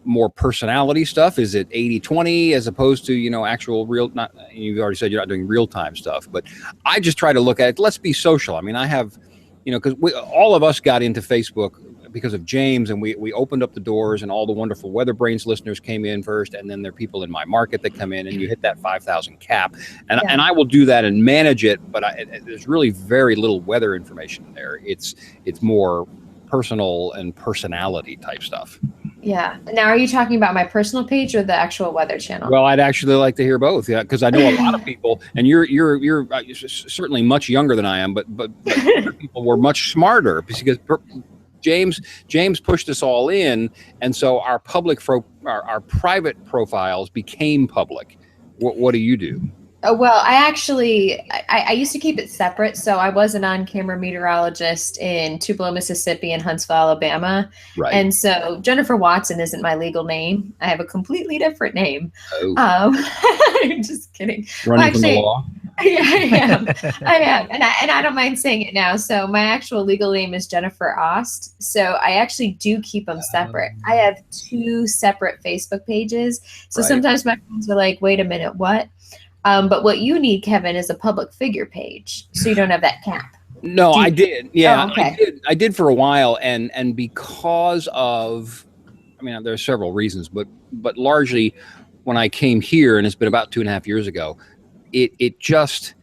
more personality stuff. Is it 80-20 as opposed to, actual real, not, you've already said you're not doing real time stuff, but I just try to look at it. Let's be social. I mean, I have, because all of us got into Facebook because of James, and we opened up the doors, and all the wonderful WeatherBrains listeners came in first, and then there are people in my market that come in, and you hit that 5,000 cap, and I will do that and manage it, but there's really very little weather information there. It's more personal and personality type stuff. Yeah. Now, are you talking about my personal page or the actual Weather Channel? Well, I'd actually like to hear both, yeah, because I know a lot of people, and you're certainly much younger than I am, but other people were much smarter because James pushed us all in, and so our our private profiles became public. What do you do? Well, I used to keep it separate. So I was an on-camera meteorologist in Tupelo, Mississippi and Huntsville, Alabama. Right. And so Jennifer Watson isn't my legal name. I have a completely different name. Oh. I'm just kidding. Running from the law? Yeah, I am. And I don't mind saying it now. So my actual legal name is Jennifer Ost. So I actually do keep them separate. I have 2 separate Facebook pages. So sometimes my friends are like, wait a minute, what? But what you need, Kevin, is a public figure page, so you don't have that cap. No, I did. Yeah, Oh, okay. I did for a while, and because of, I mean, there are several reasons, but largely when I came here, and it's been about 2.5 years ago, it just,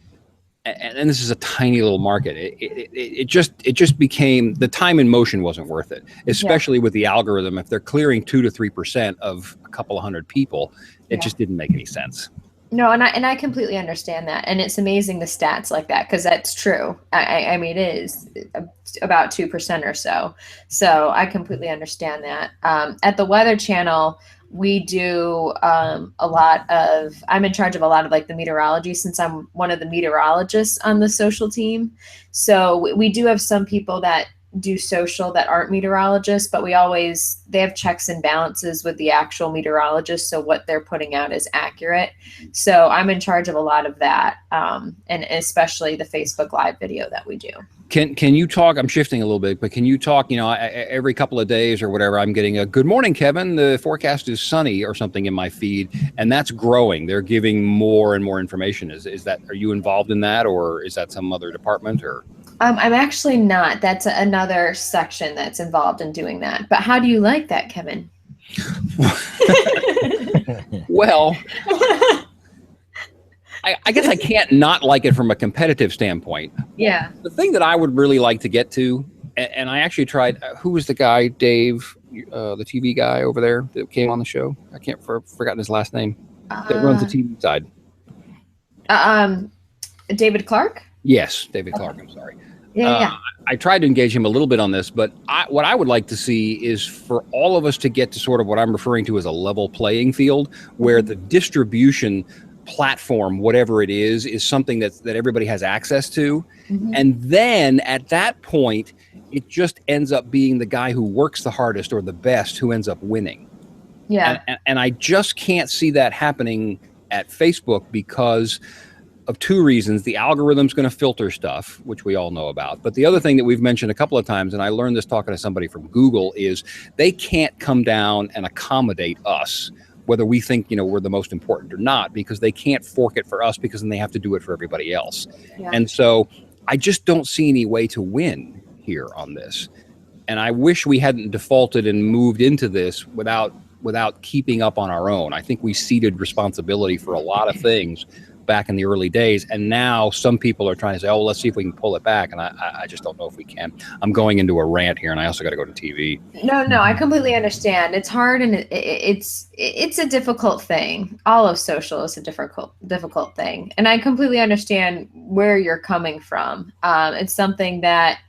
and this is a tiny little market. It just became, the time and motion wasn't worth it, especially with the algorithm. If they're clearing 2 to 3% of a couple of hundred people, it just didn't make any sense. No, and I completely understand that, and it's amazing the stats like that because that's true. I mean, it is about 2% or so. So I completely understand that. At the Weather Channel, we do a lot of. I'm in charge of a lot of like the meteorology since I'm one of the meteorologists on the social team. So we do have some people that do social that aren't meteorologists, but they have checks and balances with the actual meteorologists, so what they're putting out is accurate. So I'm in charge of a lot of that, and especially the Facebook Live video that we do. Can you talk? I'm shifting a little bit, but can you talk? You know, every couple of days or whatever, I'm getting a "Good morning, Kevin. The forecast is sunny" or something in my feed, and that's growing. They're giving more and more information. Is that? Are you involved in that, or is that some other department? Or I'm actually not. That's another section that's involved in doing that. But how do you like that, Kevin? Well, I guess I can't not like it from a competitive standpoint. Yeah. The thing that I would really like to get to, and I actually tried, who was the guy, Dave, the TV guy over there that came on the show? I can't, forgotten his last name, that runs the TV side. David Clark? Yes, David Clark, I'm sorry. Yeah. I tried to engage him a little bit on this, but what I would like to see is for all of us to get to sort of what I'm referring to as a level playing field, where the distribution platform, whatever it is something that everybody has access to. Mm-hmm. And then at that point, it just ends up being the guy who works the hardest or the best who ends up winning. Yeah. And I just can't see that happening at Facebook because of 2 reasons. The algorithm's going to filter stuff, which we all know about. But the other thing that we've mentioned a couple of times, and I learned this talking to somebody from Google, is they can't come down and accommodate us, whether we think, we're the most important or not, because they can't fork it for us because then they have to do it for everybody else. Yeah. And so I just don't see any way to win here on this. And I wish we hadn't defaulted and moved into this without keeping up on our own. I think we ceded responsibility for a lot of things back in the early days, and now some people are trying to say, "Oh, let's see if we can pull it back," and I just don't know if we can. I'm going into a rant here, and I also got to go to TV. No, I completely understand. It's hard, and it's a difficult thing. All of social is a difficult thing, and I completely understand where you're coming from. It's something that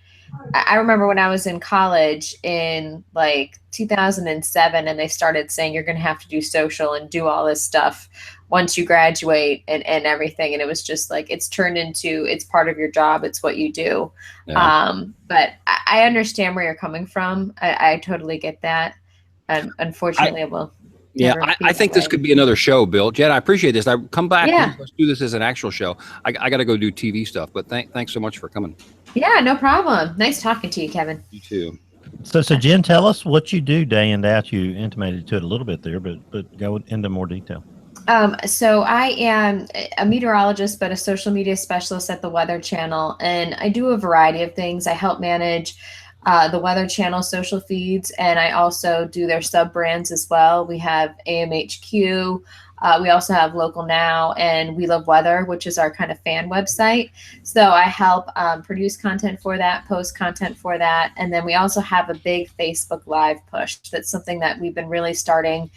I remember when I was in college in like 2007, and they started saying you're going to have to do social and do all this stuff once you graduate and everything. And it was just like, it's turned into, it's part of your job. It's what you do. Yeah. But I understand where you're coming from. I totally get that. And unfortunately, I think this could be another show, Bill. Jen, I appreciate this. I come back. Yeah. Let's do this as an actual show. I got to go do TV stuff, but thanks so much for coming. Yeah, no problem. Nice talking to you, Kevin. You too. So Jen, tell us what you do day in, day out. You intimated to it a little bit there, but go into more detail. So I am a meteorologist, but a social media specialist at the Weather Channel, and I do a variety of things. I help manage the Weather Channel social feeds, and I also do their sub brands as well. We have AMHQ. We also have Local Now and We Love Weather, which is our kind of fan website. So I help produce content for that, post content for that. And then we also have a big Facebook Live push. That's something that we've been really starting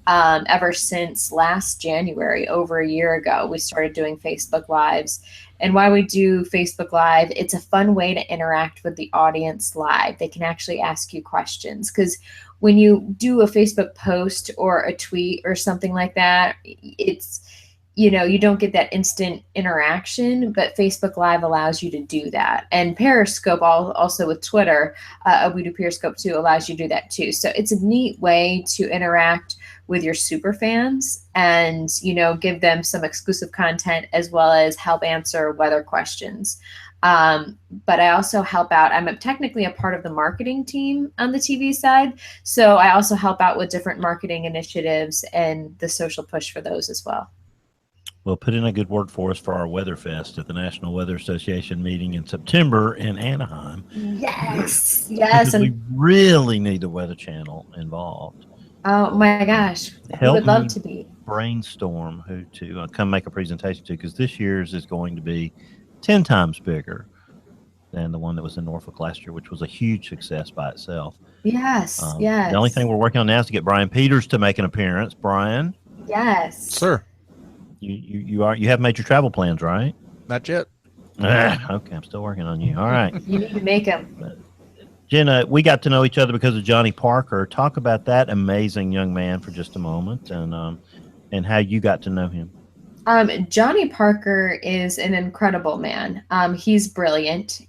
ever since last January, over a year ago. We started doing Facebook Lives. And why we do Facebook Live, it's a fun way to interact with the audience live. They can actually ask you questions, because when you do a Facebook post or a tweet or something like that, it's, you know, you don't get that instant interaction, but Facebook Live allows you to do that. And Periscope, also with Twitter, we do Periscope too, allows you to do that too. So it's a neat way to interact with your super fans and, you know, give them some exclusive content as well as help answer weather questions. But I also help out. I'm technically a part of the marketing team on the TV side. So I also help out with different marketing initiatives and the social push for those as well. Well, put in a good word for us for our Weather Fest at the National Weather Association meeting in September in Anaheim. Yes. Because we really need the Weather Channel involved. Oh my gosh. We would love to be. Brainstorm who to come make a presentation to, because this year's is going to be 10 times bigger than the one that was in Norfolk last year, which was a huge success by itself. Yes, yes. The only thing we're working on now is to get Brian Peters to make an appearance. Brian? Yes. Sir. You have made your travel plans, right? Not yet. Okay, I'm still working on you. All right. You need to make them. Jenna, we got to know each other because of Johnny Parker. Talk about that amazing young man for just a moment, and how you got to know him. Johnny Parker is an incredible man. He's brilliant.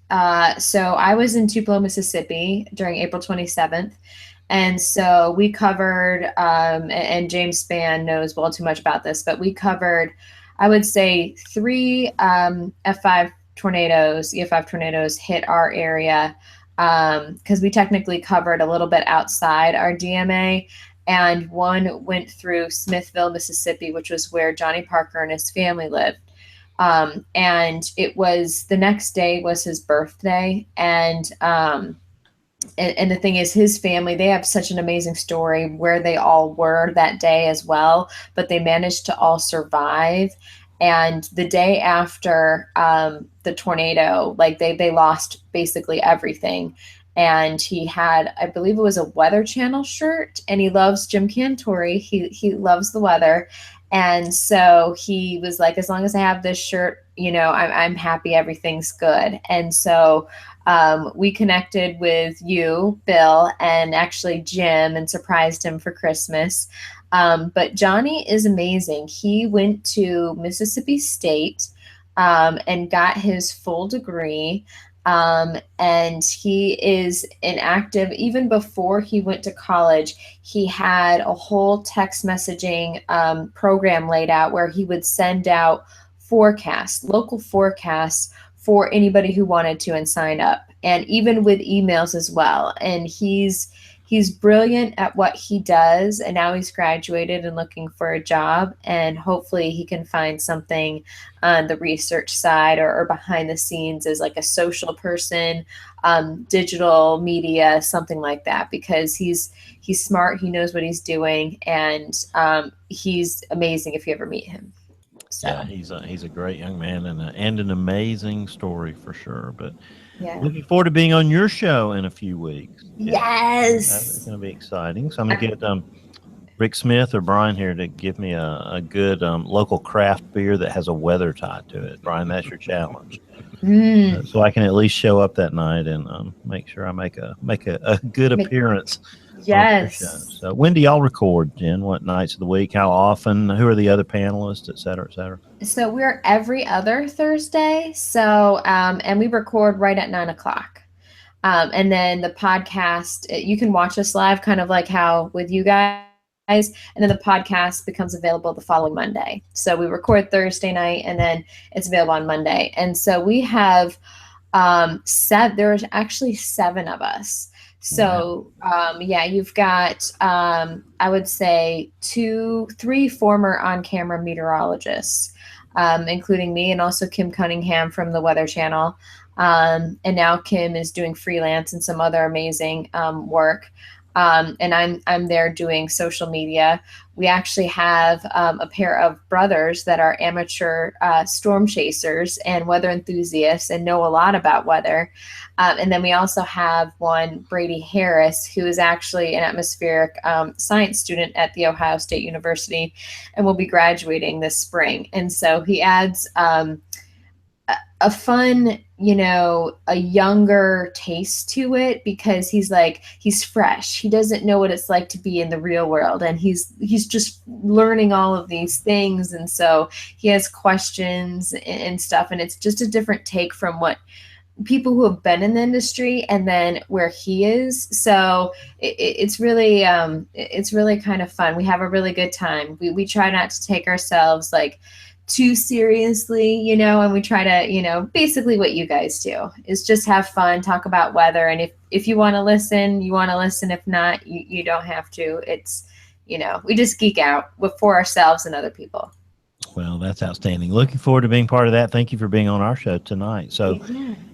So I was in Tupelo, Mississippi during April 27th. And so we covered, and James Spann knows well too much about this, but we covered, I would say, 3 F5 tornadoes, EF5 tornadoes hit our area, because we technically covered a little bit outside our DMA. And one went through Smithville, Mississippi, which was where Johnny Parker and his family lived. And it was, the next day was his birthday. And the thing is, his family, they have such an amazing story where they all were that day as well, but they managed to all survive. And the day after the tornado, like they lost basically everything. And he had, I believe it was a Weather Channel shirt, and he loves Jim Cantori. He loves the weather. And so he was like, as long as I have this shirt, you know, I'm happy, everything's good. And so we connected with you, Bill, and actually Jim, and surprised him for Christmas. But Johnny is amazing. He went to Mississippi State and got his full degree. And he is an active, even before he went to college, he had a whole text messaging program laid out where he would send out forecasts, local forecasts for anybody who wanted to and sign up, and even with emails as well. And he's brilliant at what he does, and now he's graduated and looking for a job, and hopefully he can find something on the research side or behind the scenes as like a social person, digital media, something like that, because he's smart, he knows what he's doing, and he's amazing if you ever meet him. So. Yeah, he's a great young man and an amazing story for sure. But yeah, looking forward to being on your show in a few weeks. Yes, that's going to be exciting. So I'm going to get Rick Smith or Brian here to give me a good local craft beer that has a weather tie to it. Brian, that's your challenge. So I can at least show up that night and make sure I make a good appearance. Yes. So when do y'all record, Jen? What nights of the week? How often? Who are the other panelists, et cetera, et cetera? So we're every other Thursday. So, and we record right at 9:00. And then the podcast, you can watch us live, kind of like how with you guys. And then the podcast becomes available the following Monday. So we record Thursday night and then it's available on Monday. And so we have there's actually 7 of us. So, you've got, I would say 3 former on-camera meteorologists, including me, and also Kim Cunningham from the Weather Channel. And now Kim is doing freelance and some other amazing work. And I'm there doing social media. We actually have a pair of brothers that are amateur storm chasers and weather enthusiasts and know a lot about weather. And then we also have one, Brady Harris, who is actually an atmospheric science student at The Ohio State University and will be graduating this spring. And so he adds a fun, a younger taste to it, because he's fresh. He doesn't know what it's like to be in the real world, and he's just learning all of these things. And so he has questions and stuff, and it's just a different take from what people who have been in the industry and then where he is. So it's really kind of fun. We have a really good time. We try not to take ourselves too seriously, and we try to, basically what you guys do is just have fun, talk about weather. And if you want to listen, you want to listen. If not, you don't have to. It's, we just geek out for ourselves and other people. Well, that's outstanding. Looking forward to being part of that. Thank you for being on our show tonight. So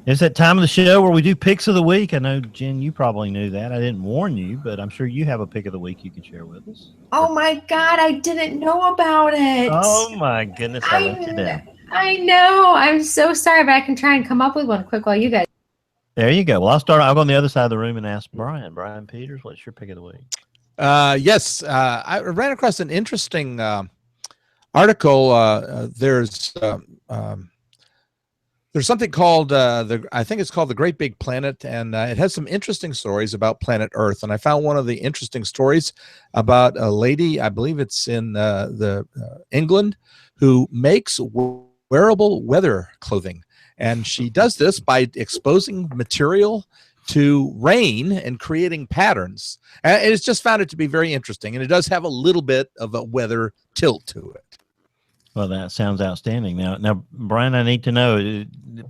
it's that time of the show where we do picks of the week. I know, Jen, you probably knew that. I didn't warn you, but I'm sure you have a pick of the week you can share with us. Oh, my God. I didn't know about it. Oh, my goodness. I let you down. I know. I'm so sorry, but I can try and come up with one quick while you guys. There you go. Well, I'll go on the other side of the room and ask Brian Peters, what's your pick of the week? Yes. I ran across an interesting article. There's something called I think it's called The Great Big Planet, and it has some interesting stories about planet Earth. And I found one of the interesting stories about a lady, I believe it's in England, who makes wearable weather clothing, and she does this by exposing material to rain and creating patterns. And it's just found it to be very interesting, and it does have a little bit of a weather tilt to it. Well, that sounds outstanding. Now, Brian, I need to know,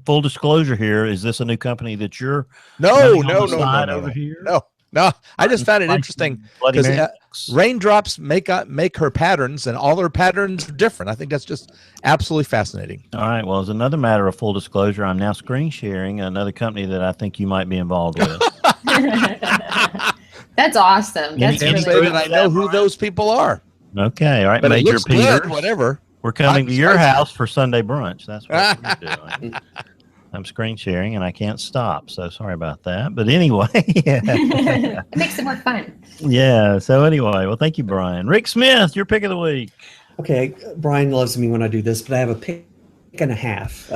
full disclosure here, is this a new company that you're No. Here? No. I just found it interesting because raindrops make her patterns, and all her patterns are different. I think that's just absolutely fascinating. All right. Well, as another matter of full disclosure, I'm now screen sharing another company that I think you might be involved with. That's awesome. That's really say that I know who those people are. Okay. All right. But Major it looks Peters, good, whatever. We're coming to your house for Sunday brunch. That's what we're doing. I'm screen sharing and I can't stop. So sorry about that. But anyway. It makes it more fun. Yeah. So anyway, well, thank you, Brian. Rick Smith, your pick of the week. Okay. Brian loves me when I do this, but I have a pick and a half.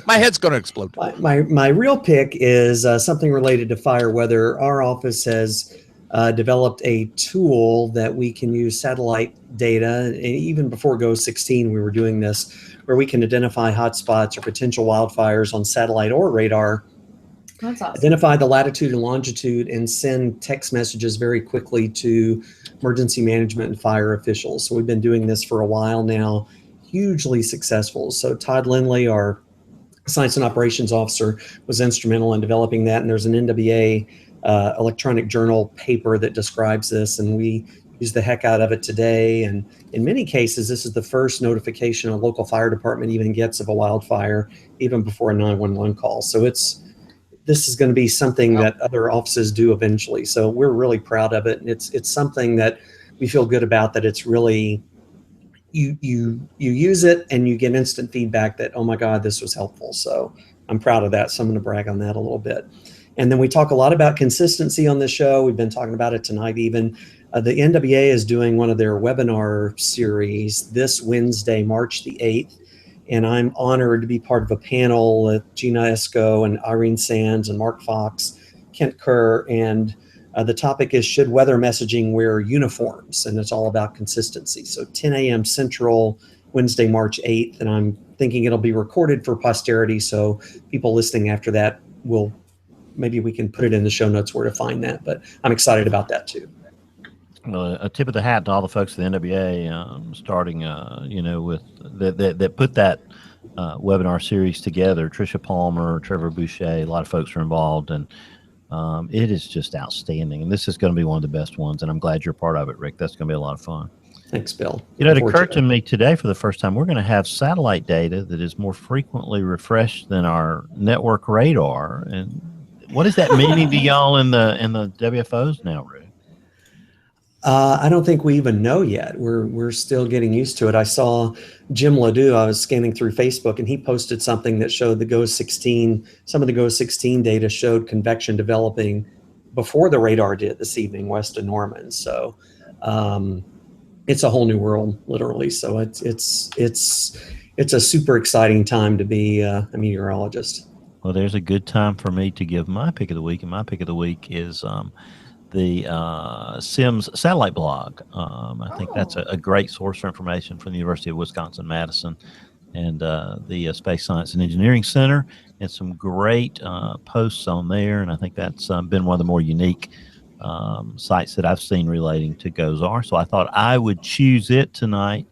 My head's going to explode. My real pick is something related to fire weather. Our office has developed a tool that we can use satellite data. And even before GOES 16, we were doing this, where we can identify hotspots or potential wildfires on satellite or radar. That's awesome. Identify the latitude and longitude and send text messages very quickly to emergency management and fire officials. So we've been doing this for a while now, hugely successful. So Todd Lindley, our Science and Operations Officer, was instrumental in developing that. And there's an NWA electronic journal paper that describes this, and we use the heck out of it today. And in many cases, this is the first notification a local fire department even gets of a wildfire, even before a 911 call. So this is going to be something that other offices do eventually. So we're really proud of it, and it's something that we feel good about. That it's really you use it and you get instant feedback that, oh my God, this was helpful. So I'm proud of that. So I'm going to brag on that a little bit. And then we talk a lot about consistency on this show. We've been talking about it tonight even. The NWA is doing one of their webinar series this Wednesday, March the 8th. And I'm honored to be part of a panel with Gina Esco and Irene Sands and Mark Fox, Kent Kerr. And the topic is, should weather messaging wear uniforms? And it's all about consistency. So 10 a.m. Central, Wednesday, March 8th. And I'm thinking it'll be recorded for posterity. So people listening after that will, maybe we can put it in the show notes where to find that, but I'm excited about that too. Well, a tip of the hat to all the folks at the NWA, starting, with that put that webinar series together. Tricia Palmer, Trevor Boucher, a lot of folks are involved, and it is just outstanding. And this is going to be one of the best ones, and I'm glad you're part of it, Rick. That's going to be a lot of fun. Thanks, Bill. You know, it occurred to me today for the first time, we're going to have satellite data that is more frequently refreshed than our network radar. And what is that meaning to y'all in the WFOs now, Rick? I don't think we even know yet. We're still getting used to it. I saw Jim Ledoux. I was scanning through Facebook, and he posted something that showed the GOES 16. Some of the GOES 16 data showed convection developing before the radar did this evening west of Norman. So it's a whole new world, literally. So it's a super exciting time to be a meteorologist. Well, there's a good time for me to give my pick of the week, and my pick of the week is the SIMS satellite blog. I think that's a great source for information from the University of Wisconsin-Madison and the Space Science and Engineering Center, and some great posts on there. And I think that's been one of the more unique sites that I've seen relating to GOES-R. So I thought I would choose it tonight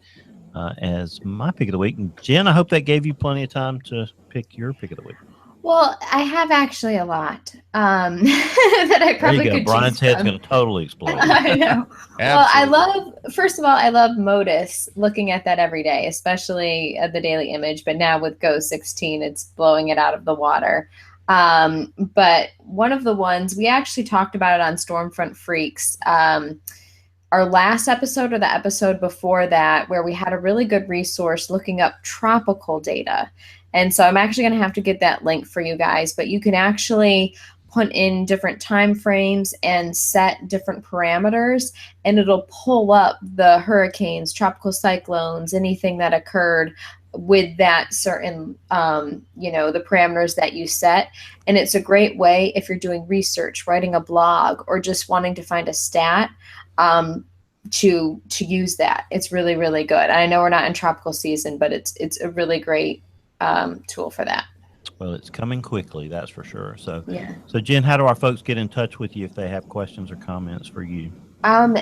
as my pick of the week. And Jen, I hope that gave you plenty of time to pick your pick of the week. Well, I have actually a lot that I probably could choose Brian's head's from. going to totally explode. I know. Well, first of all, I love MODIS, looking at that every day, especially the daily image. But now with GOES 16, it's blowing it out of the water. But one of the ones, we actually talked about it on Stormfront Freaks, our last episode or the episode before that, where we had a really good resource looking up tropical data. And so I'm actually going to have to get that link for you guys, but you can actually put in different time frames and set different parameters, and it'll pull up the hurricanes, tropical cyclones, anything that occurred with that certain, the parameters that you set. And it's a great way if you're doing research, writing a blog, or just wanting to find a stat, to use that. It's really, really good. I know we're not in tropical season, but it's a really great tool for that. Well, it's coming quickly, that's for sure. So, yeah. So Jen, how do our folks get in touch with you if they have questions or comments for you?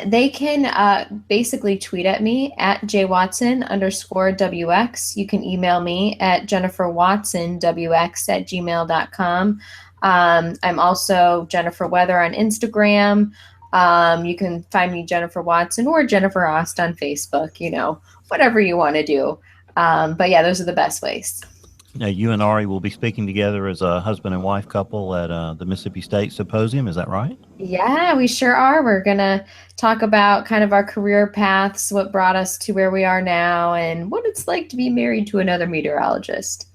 They can basically tweet at me at jwatson_WX. You can email me at jenniferwatsonwx@gmail.com. I'm also Jennifer Weather on Instagram. You can find me Jennifer Watson or Jennifer Ost on Facebook, whatever you want to do. But yeah, those are the best ways. Now, you and Ari will be speaking together as a husband and wife couple at the Mississippi State Symposium. Is that right? Yeah, we sure are. We're going to talk about kind of our career paths, what brought us to where we are now, and what it's like to be married to another meteorologist.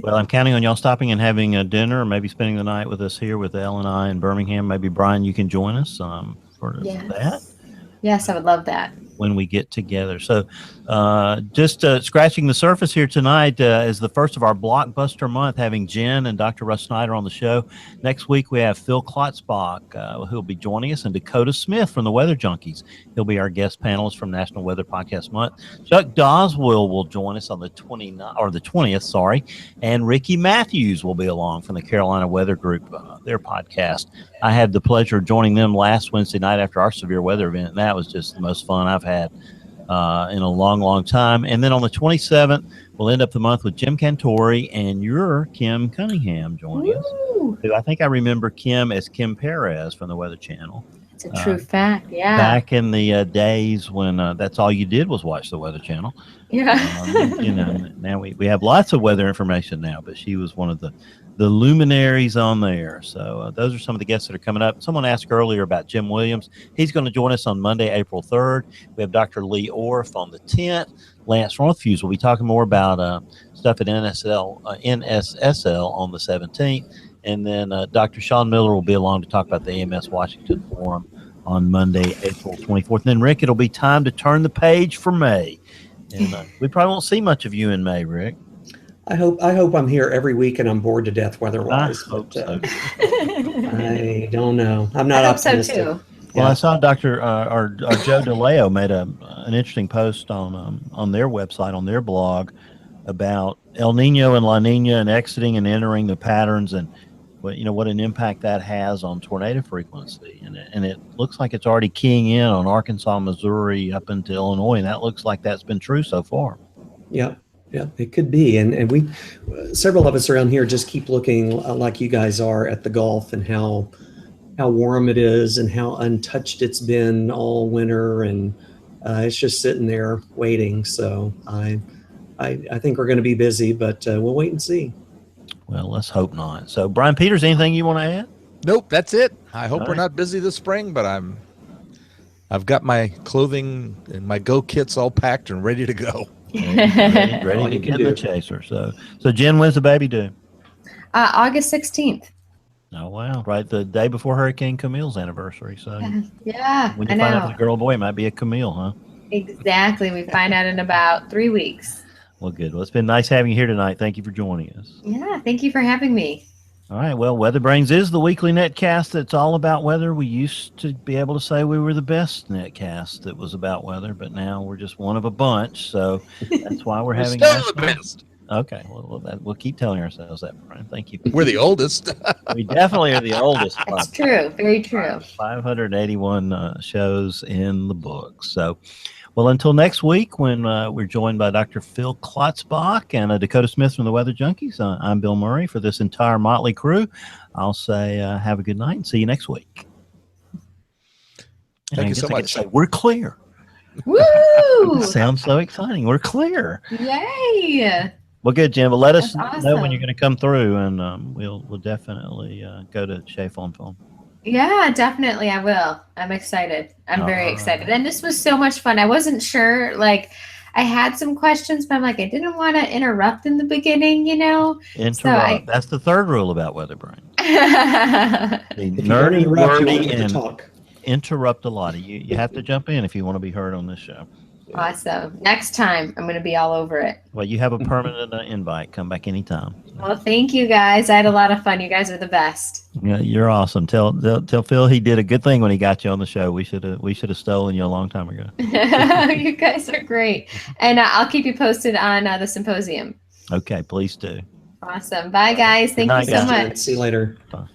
Well, I'm counting on y'all stopping and having a dinner, or maybe spending the night with us here with Elle and I in Birmingham. Maybe, Brian, you can join us for that. Yes, I would love that. When we get together. So just scratching the surface here tonight is the first of our blockbuster month, having Jen and Dr. Russ Snyder on the show. Next week, we have Phil Klotzbach, who'll be joining us, and Dakota Smith from the Weather Junkies. He'll be our guest panelist from National Weather Podcast Month. Chuck Doswell will join us on the 20th, and Ricky Matthews will be along from the Carolina Weather Group, their podcast. I had the pleasure of joining them last Wednesday night after our severe weather event, and that was just the most fun I've had in a long, long time. And then on the 27th, we'll end up the month with Jim Cantori and your Kim Cunningham joining us. I think I remember Kim as Kim Perez from the Weather Channel. It's a true fact, yeah. Back in the days when that's all you did was watch the Weather Channel. Yeah. Now we have lots of weather information now, but she was one of the luminaries on there. So those are some of the guests that are coming up. Someone asked earlier about Jim Williams. He's going to join us on Monday, April 3rd. We have Dr. Lee Orff on the 10th. Lance Rothfuse will be talking more about stuff at NSSL on the 17th. And then Dr. Sean Miller will be along to talk about the AMS Washington Forum on Monday, April 24th. And then, Rick, it'll be time to turn the page for May. And we probably won't see much of you in May, Rick. I hope I'm here every week and I'm bored to death weather-wise. I hope so. I don't know. I'm not optimistic. I hope so too. Well, I saw Dr. or Joe DeLeo made an interesting post on their website, on their blog, about El Nino and La Nina and exiting and entering the patterns, and what an impact that has on tornado frequency. And it looks like it's already keying in on Arkansas, Missouri, up into Illinois, and that looks like that's been true so far. Yeah, it could be. And we, several of us around here, just keep looking like you guys are at the Gulf and how warm it is and how untouched it's been all winter. And It's just sitting there waiting. So I think we're going to be busy, but we'll wait and see. Well, let's hope not. So, Brian Peters, anything you want to add? Nope, that's it. I hope All we're right. not busy this spring, but I've got my clothing and my go kits all packed and ready to go. Ready to get in the chaser. So Jen, when's the baby due? August 16th. Oh, wow. Right. The day before Hurricane Camille's anniversary. So Yeah, when I you find out know. if it's a girl or boy, it might be a Camille, huh? Exactly. We find out in about 3 weeks. Well, good. Well, it's been nice having you here tonight. Thank you for joining us. Yeah, thank you for having me. All right. Well, WeatherBrains is the weekly netcast that's all about weather. We used to be able to say we were the best netcast that was about weather, but now we're just one of a bunch. So that's why we're having still the best. Okay. Well, we'll keep telling ourselves that, Brian. Thank you. We're the oldest. We definitely are the oldest. That's true. Very true. 581 shows in the books. So, well, until next week when we're joined by Dr. Phil Klotzbach and Dakota Smith from the Weather Junkies, I'm Bill Murray. For this entire motley crew, I'll say have a good night and see you next week. Thank you so much. Say, we're clear. Woo! Sounds so exciting. We're clear. Yay! Well, good, Jim. But let us That's know when awesome. you're going to come through, and we'll definitely go to Shea Phone. Yeah, definitely. I will. I'm excited. I'm very excited. And this was so much fun. I wasn't sure, like, I had some questions, but I'm like, I didn't want to interrupt in the beginning, you know? Interrupt. That's the third rule about WeatherBrain. The If you don't nerdy, interrupt, you won't wordy, get to and talk. interrupt a lot. You have to jump in if you want to be heard on this show. Awesome. Next time, I'm going to be all over it. Well, you have a permanent invite. Come back anytime. Well, thank you guys. I had a lot of fun. You guys are the best. Yeah, you're awesome. Tell Phil he did a good thing when he got you on the show. We should have stolen you a long time ago. You guys are great. And I'll keep you posted on the symposium. Okay, please do. Awesome. Bye, guys. Thank you so much. See you later. Bye.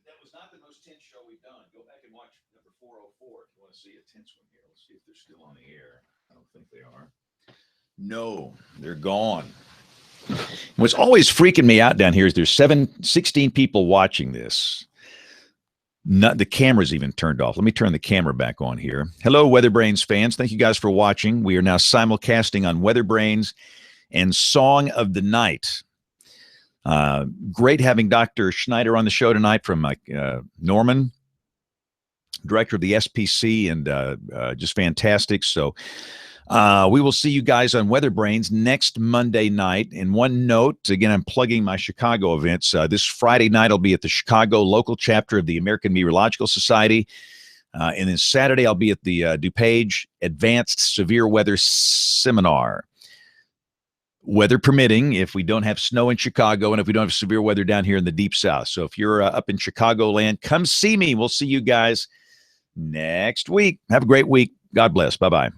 That was not the most tense show we've done. Go back and watch number 404 if you want to see a tense one here. Let's see if they're still on the air. I don't think they are. No, they're gone. What's always freaking me out down here is there's 16 people watching this. The camera's even turned off. Let me turn the camera back on here. Hello, WeatherBrains fans. Thank you guys for watching. We are now simulcasting on WeatherBrains and Song of the Night. Great having Dr. Schneider on the show tonight from Norman, director of the SPC, and just fantastic. So we will see you guys on WeatherBrains next Monday night. And one note, again, I'm plugging my Chicago events. This Friday night, I'll be at the Chicago local chapter of the American Meteorological Society. And then Saturday, I'll be at the DuPage Advanced Severe Weather Seminar. Weather permitting, if we don't have snow in Chicago and if we don't have severe weather down here in the Deep South. So if you're up in Chicagoland, come see me. We'll see you guys next week. Have a great week. God bless. Bye-bye.